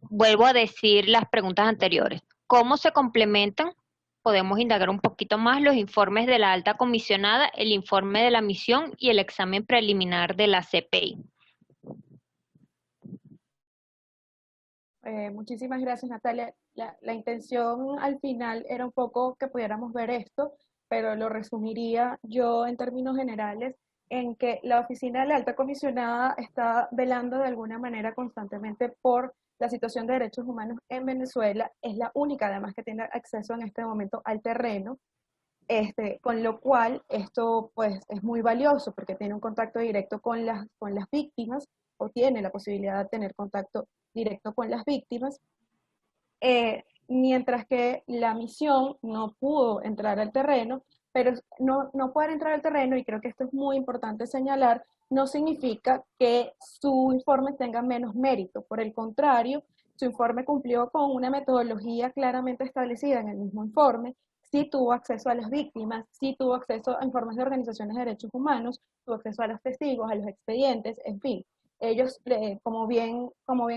[SPEAKER 1] Vuelvo a decir las preguntas anteriores. ¿Cómo se complementan? Podemos indagar un poquito más los informes de la alta comisionada, el informe de la misión y el examen preliminar de la CPI.
[SPEAKER 6] Muchísimas gracias, Natalia. La intención al final era un poco que pudiéramos ver esto, pero lo resumiría yo en términos generales en que la oficina de la alta comisionada está velando de alguna manera constantemente por la situación de derechos humanos en Venezuela. Es la única además que tiene acceso en este momento al terreno, con lo cual esto pues es muy valioso porque tiene un contacto directo con las víctimas, o tiene la posibilidad de tener contacto directo con las víctimas, mientras que la misión no pudo entrar al terreno. Pero no poder entrar al terreno, y creo que esto es muy importante señalar, no significa que su informe tenga menos mérito. Por el contrario, su informe cumplió con una metodología claramente establecida en el mismo informe. Sí tuvo acceso a las víctimas, sí tuvo acceso a informes de organizaciones de derechos humanos, tuvo acceso a los testigos, a los expedientes, en fin. Ellos, como bien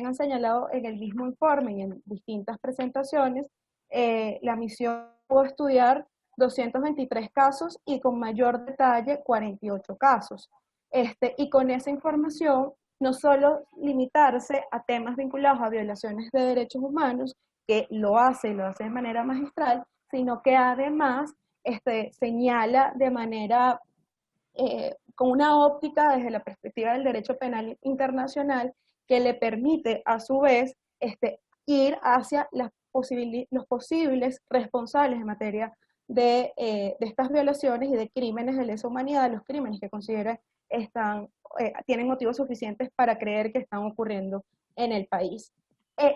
[SPEAKER 6] han señalado en el mismo informe y en distintas presentaciones, la misión pudo estudiar 223 casos y con mayor detalle 48 casos. Y con esa información, no solo limitarse a temas vinculados a violaciones de derechos humanos, que lo hace de manera magistral, sino que además señala de manera, con una óptica desde la perspectiva del derecho penal internacional, que le permite a su vez ir hacia los posibles responsables en materia de estas violaciones y de crímenes de lesa humanidad, los crímenes que considera tienen motivos suficientes para creer que están ocurriendo en el país.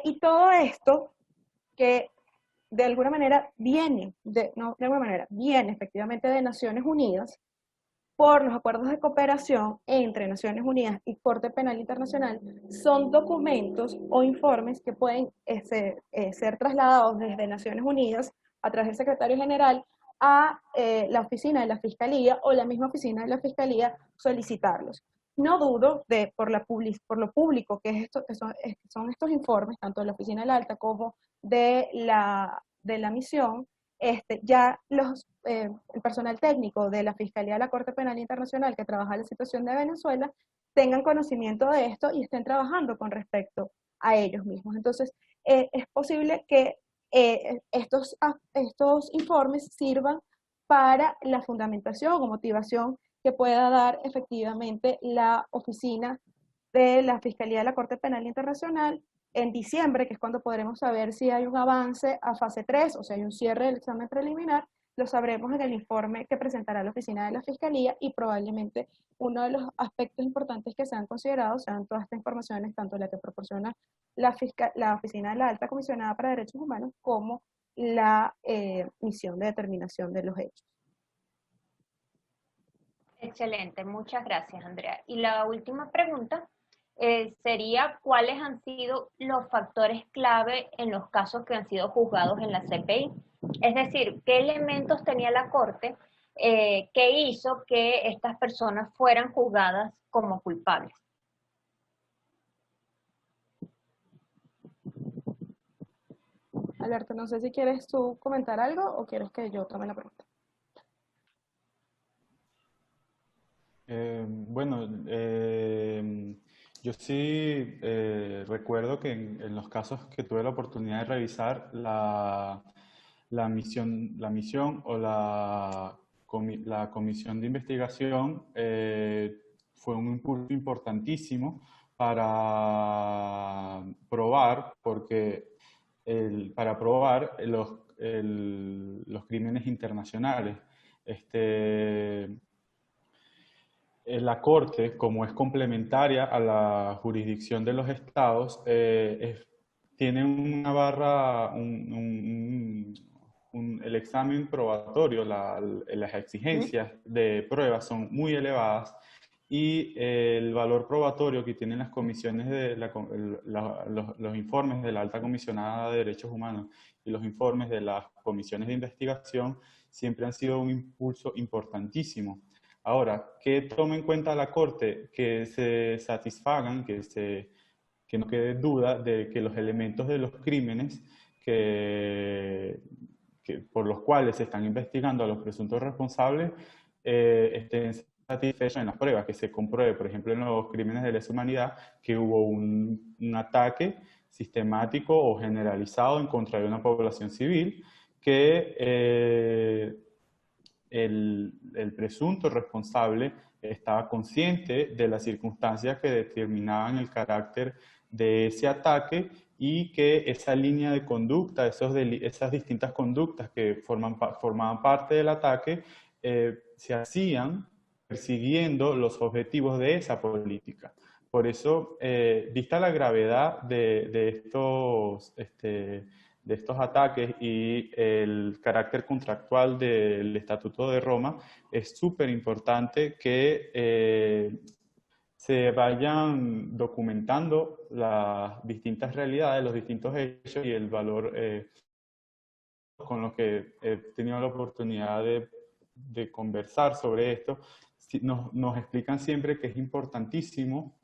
[SPEAKER 6] Y todo esto que de alguna manera viene efectivamente de Naciones Unidas, por los acuerdos de cooperación entre Naciones Unidas y Corte Penal Internacional, son documentos o informes que pueden ser trasladados desde Naciones Unidas a través del secretario general a la oficina de la Fiscalía o la misma oficina de la Fiscalía solicitarlos. No dudo de, por lo público que, es esto, que son estos informes, tanto de la Oficina del Alta como de la misión, ya el personal técnico de la Fiscalía de la Corte Penal Internacional que trabaja en la situación de Venezuela tengan conocimiento de esto y estén trabajando con respecto a ellos mismos. Entonces, es posible que estos informes sirvan para la fundamentación o motivación que pueda dar efectivamente la oficina de la Fiscalía de la Corte Penal Internacional en diciembre, que es cuando podremos saber si hay un avance a fase 3 o si hay un cierre del examen preliminar. Lo sabremos en el informe que presentará la oficina de la Fiscalía y probablemente uno de los aspectos importantes que se han considerado sean todas estas informaciones, tanto la que proporciona la oficina de la Alta Comisionada para Derechos Humanos como la misión de determinación de los hechos.
[SPEAKER 1] Excelente, muchas gracias, Andrea. Y la última pregunta sería, ¿cuáles han sido los factores clave en los casos que han sido juzgados en la CPI? Es decir, ¿qué elementos tenía la Corte que hizo que estas personas fueran juzgadas como culpables?
[SPEAKER 6] Alberto, no sé si quieres tú comentar algo o quieres que yo tome la pregunta.
[SPEAKER 5] Yo sí recuerdo que en los casos que tuve la oportunidad de revisar, la misión o la comisión de investigación fue un impulso importantísimo para probar, para probar los crímenes internacionales. La Corte, como es complementaria a la jurisdicción de los estados, tiene una barra, el examen probatorio, las exigencias de pruebas son muy elevadas y el valor probatorio que tienen las comisiones de los informes de la Alta Comisionada de Derechos Humanos y los informes de las comisiones de investigación siempre han sido un impulso importantísimo. Ahora, ¿qué toma en cuenta la Corte? Que se satisfagan, que no quede duda de que los elementos de los crímenes por los cuales se están investigando a los presuntos responsables estén satisfechos en las pruebas, que se compruebe, por ejemplo, en los crímenes de lesa humanidad, que hubo un ataque sistemático o generalizado en contra de una población civil, que el presunto responsable estaba consciente de las circunstancias que determinaban el carácter de ese ataque y que esa línea de conducta, esas distintas conductas que formaban parte del ataque, se hacían persiguiendo los objetivos de esa política. Por eso, vista la gravedad de estos ataques y el carácter contractual del Estatuto de Roma, es súper importante que se vayan documentando las distintas realidades, los distintos hechos y el valor con los que he tenido la oportunidad de conversar sobre esto. Nos explican siempre que es importantísimo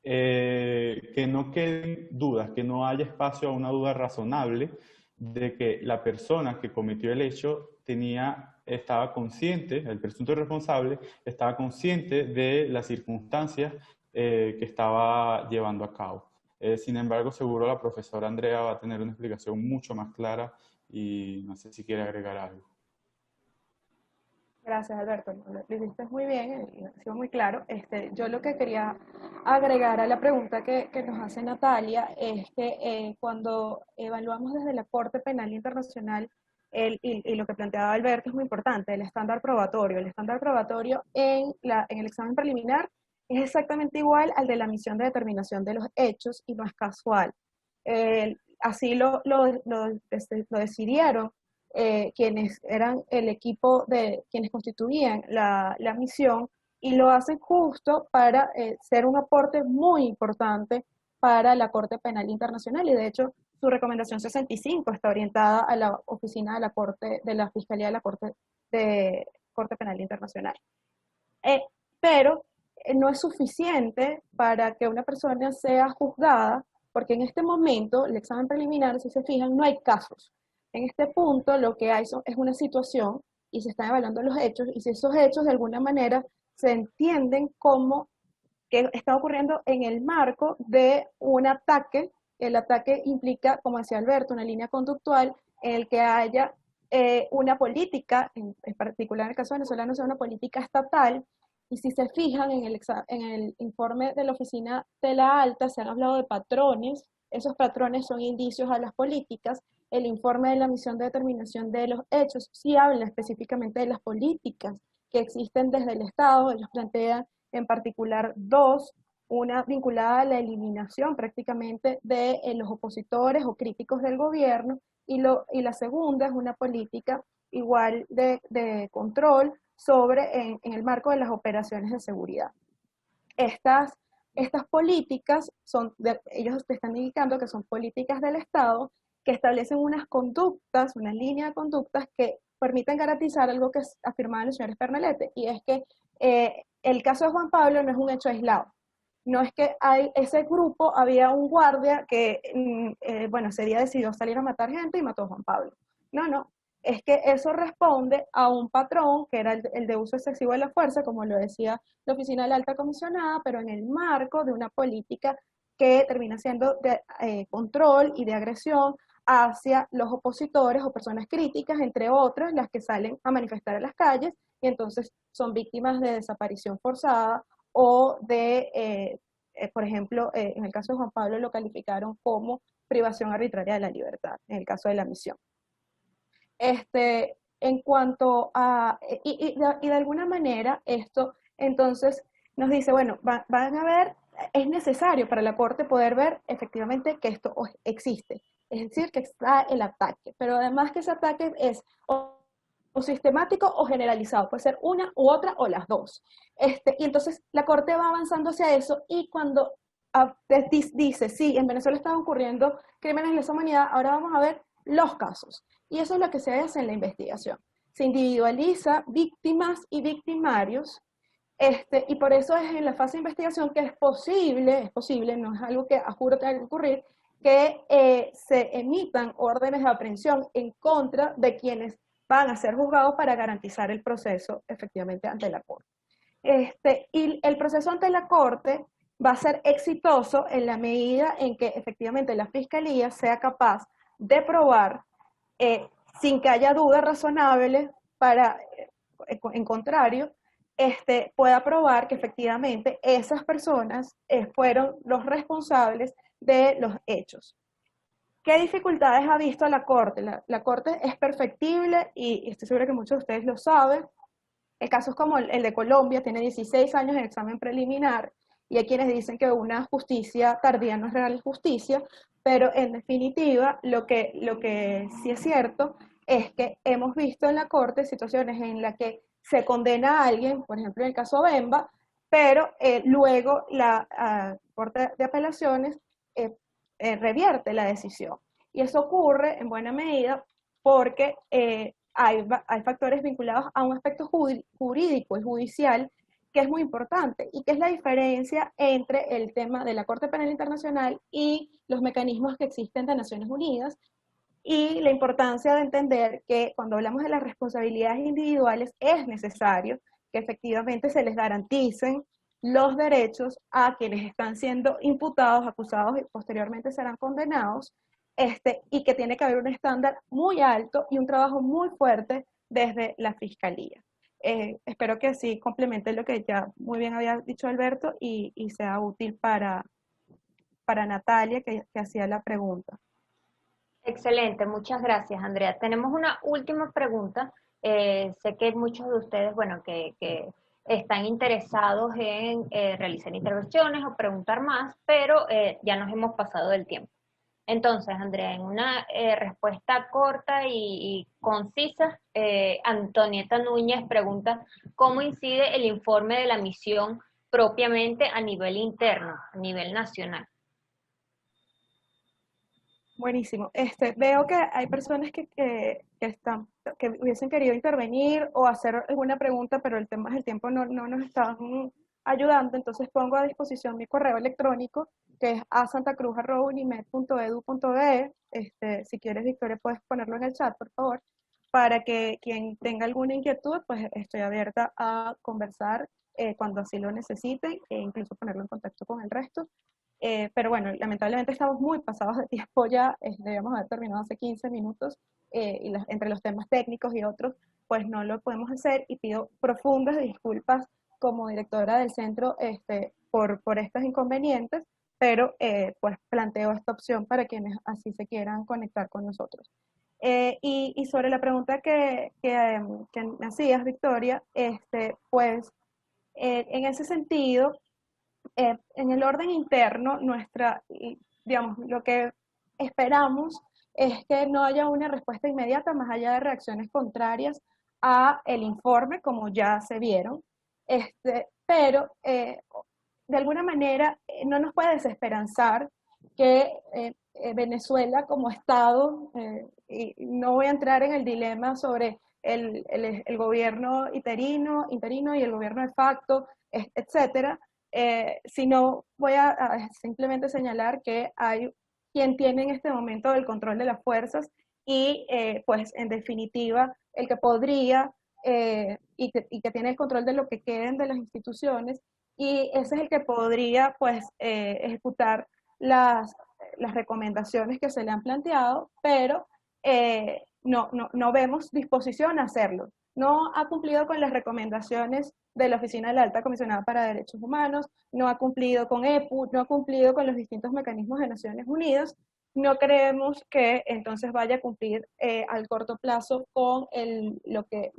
[SPEAKER 5] que no queden dudas, que no haya espacio a una duda razonable de que la persona que cometió el hecho estaba consciente, el presunto responsable estaba consciente de las circunstancias que estaba llevando a cabo. Sin embargo, seguro la profesora Andrea va a tener una explicación mucho más clara y no sé si quiere agregar algo.
[SPEAKER 6] Gracias, Alberto. Lo hiciste muy bien, ha sido muy claro. Yo lo que quería agregar a la pregunta que nos hace Natalia es que cuando evaluamos desde la Corte Penal Internacional, y lo que planteaba Alberto es muy importante, el estándar probatorio. El estándar probatorio en el examen preliminar es exactamente igual al de la misión de determinación de los hechos y no es casual. Así lo decidieron quienes eran el equipo de quienes constituían la misión, y lo hacen justo para ser un aporte muy importante para la Corte Penal Internacional, y de hecho su recomendación 65 está orientada a la oficina de la Corte, de la Fiscalía de la Corte Penal Internacional. Pero no es suficiente para que una persona sea juzgada, porque en este momento, el examen preliminar, si se fijan, no hay casos. En este punto lo que hay es una situación y se están evaluando los hechos, y si esos hechos de alguna manera se entienden como que está ocurriendo en el marco de un ataque. El ataque implica, como decía Alberto, una línea conductual en el que haya una política, en particular en el caso venezolano, sea una política estatal. Y si se fijan en el informe de la Oficina de la Alta, se han hablado de patrones. Esos patrones son indicios a las políticas. El informe de la misión de determinación de los hechos sí habla específicamente de las políticas que existen desde el Estado. Ellos plantean en particular dos, una vinculada a la eliminación prácticamente de los opositores o críticos del gobierno, y la segunda es una política igual de control sobre en el marco de las operaciones de seguridad. Estas políticas ellos te están indicando que son políticas del Estado que establecen unas conductas, una línea de conductas que permiten garantizar algo que afirmaban los señores Pernalete, y es que el caso de Juan Pablo no es un hecho aislado. No es que ese grupo había un guardia que, bueno, ese día decidió salir a matar gente y mató a Juan Pablo. No, no. Es que eso responde a un patrón que era el de uso excesivo de la fuerza, como lo decía la Oficina de la Alta Comisionada, pero en el marco de una política que termina siendo de control y de agresión hacia los opositores o personas críticas, entre otras, las que salen a manifestar en las calles y entonces son víctimas de desaparición forzada o de, por ejemplo, en el caso de Juan Pablo lo calificaron como privación arbitraria de la libertad, en el caso de la misión. En cuanto a, y de alguna manera esto entonces nos dice, bueno, van a ver, es necesario para la Corte poder ver efectivamente que esto existe, es decir, que está el ataque, pero además que ese ataque es o sistemático o generalizado, puede ser una u otra o las dos. Y entonces la Corte va avanzando hacia eso, y cuando dice, sí, en Venezuela están ocurriendo crímenes de lesa humanidad, ahora vamos a ver los casos. Y eso es lo que se hace en la investigación. Se individualiza víctimas y victimarios, y por eso es en la fase de investigación que es posible, no es algo que a juro tenga que ocurrir, que se emitan órdenes de aprehensión en contra de quienes van a ser juzgados para garantizar el proceso efectivamente ante la Corte. Y el proceso ante la Corte va a ser exitoso en la medida en que efectivamente la Fiscalía sea capaz de probar, sin que haya duda razonable, en contrario, pueda probar que efectivamente esas personas fueron los responsables de los hechos. ¿Qué dificultades ha visto la Corte? La Corte es perfectible y estoy segura que muchos de ustedes lo saben. El caso es como el de Colombia, tiene 16 años en examen preliminar, y hay quienes dicen que una justicia tardía no es real justicia, pero en definitiva lo que sí es cierto es que hemos visto en la Corte situaciones en las que se condena a alguien, por ejemplo en el caso Bemba, pero luego la Corte de Apelaciones revierte la decisión. Y eso ocurre en buena medida porque hay factores vinculados a un aspecto jurídico y judicial que es muy importante, y que es la diferencia entre el tema de la Corte Penal Internacional y los mecanismos que existen de Naciones Unidas, y la importancia de entender que cuando hablamos de las responsabilidades individuales es necesario que efectivamente se les garanticen los derechos a quienes están siendo imputados, acusados y posteriormente serán condenados, y que tiene que haber un estándar muy alto y un trabajo muy fuerte desde la Fiscalía. Espero que sí complemente lo que ya muy bien había dicho Alberto y sea útil para Natalia, que hacía la pregunta.
[SPEAKER 1] Excelente, muchas gracias, Andrea. Tenemos una última pregunta. Sé que muchos de ustedes, bueno, que están interesados en realizar intervenciones o preguntar más, pero ya nos hemos pasado del tiempo. Entonces, Andrea, en una respuesta corta y concisa, Antonieta Núñez pregunta, ¿cómo incide el informe de la misión propiamente a nivel interno, a nivel nacional?
[SPEAKER 6] Buenísimo. Veo que hay personas que hubiesen querido intervenir o hacer alguna pregunta, pero el tema del tiempo no nos está ayudando, entonces pongo a disposición mi correo electrónico, que es asantacruz@unimed.edu.be. Si quieres, Victoria, puedes ponerlo en el chat, por favor, para que quien tenga alguna inquietud, pues estoy abierta a conversar cuando así lo necesiten, e incluso ponerlo en contacto con el resto. Pero bueno, lamentablemente estamos muy pasados de tiempo ya, debíamos haber terminado hace 15 minutos, y entre los temas técnicos y otros, pues no lo podemos hacer, y pido profundas disculpas como directora del centro por estos inconvenientes, pero pues planteo esta opción para quienes así se quieran conectar con nosotros. Y sobre la pregunta que me hacías, Victoria, pues en ese sentido, en el orden interno, digamos, lo que esperamos es que no haya una respuesta inmediata más allá de reacciones contrarias a el informe, como ya se vieron, pero de alguna manera no nos puede desesperanzar que Venezuela como Estado, y no voy a entrar en el dilema sobre el gobierno interino y el gobierno de facto, etcétera, sino voy a simplemente señalar que hay quien tiene en este momento el control de las fuerzas y pues en definitiva el que podría y que tiene el control de lo que queden de las instituciones, y ese es el que podría pues ejecutar las recomendaciones que se le han planteado, pero no vemos disposición a hacerlo. No ha cumplido con las recomendaciones de la Oficina de la Alta Comisionada para Derechos Humanos, no ha cumplido con EPU, no ha cumplido con los distintos mecanismos de Naciones Unidas. No creemos que entonces vaya a cumplir al corto plazo con lo que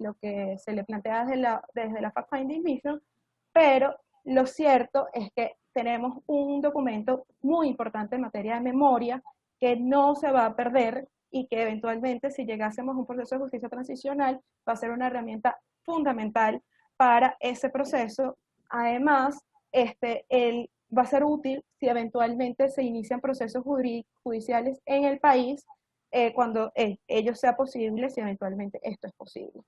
[SPEAKER 6] se le plantea desde la Fact-Finding Mission, pero lo cierto es que tenemos un documento muy importante en materia de memoria que no se va a perder, y que eventualmente, si llegásemos a un proceso de justicia transicional, va a ser una herramienta fundamental para ese proceso. Además, va a ser útil si eventualmente se inician procesos judiciales en el país, cuando ello sea posible, si eventualmente esto es posible.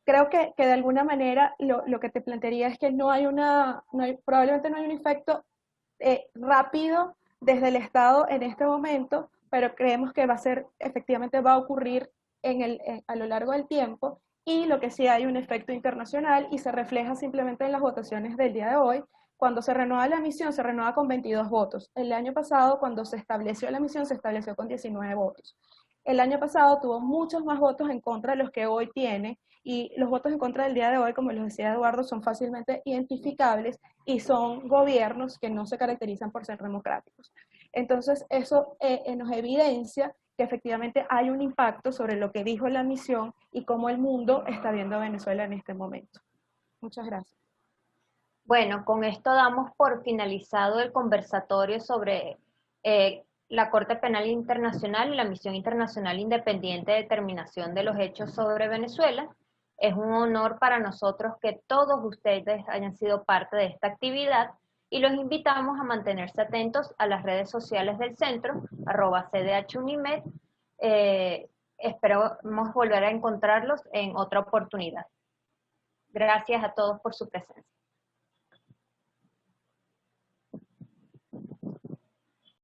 [SPEAKER 6] Creo que de alguna manera lo que te plantearía es que probablemente no hay un efecto rápido desde el Estado en este momento, pero creemos que efectivamente va a ocurrir a lo largo del tiempo, y lo que sí hay un efecto internacional, y se refleja simplemente en las votaciones del día de hoy. Cuando se renueva la misión, se renueva con 22 votos. El año pasado, cuando se estableció la misión, se estableció con 19 votos. El año pasado tuvo muchos más votos en contra de los que hoy tiene, y los votos en contra del día de hoy, como les decía Eduardo, son fácilmente identificables y son gobiernos que no se caracterizan por ser democráticos. Entonces, eso nos evidencia que efectivamente hay un impacto sobre lo que dijo la misión y cómo el mundo está viendo a Venezuela en este momento. Muchas gracias.
[SPEAKER 1] Bueno, con esto damos por finalizado el conversatorio sobre la Corte Penal Internacional y la Misión Internacional Independiente de Determinación de los Hechos sobre Venezuela. Es un honor para nosotros que todos ustedes hayan sido parte de esta actividad, y los invitamos a mantenerse atentos a las redes sociales del centro, @cdhunimed. Esperamos volver a encontrarlos en otra oportunidad. Gracias a todos por su presencia.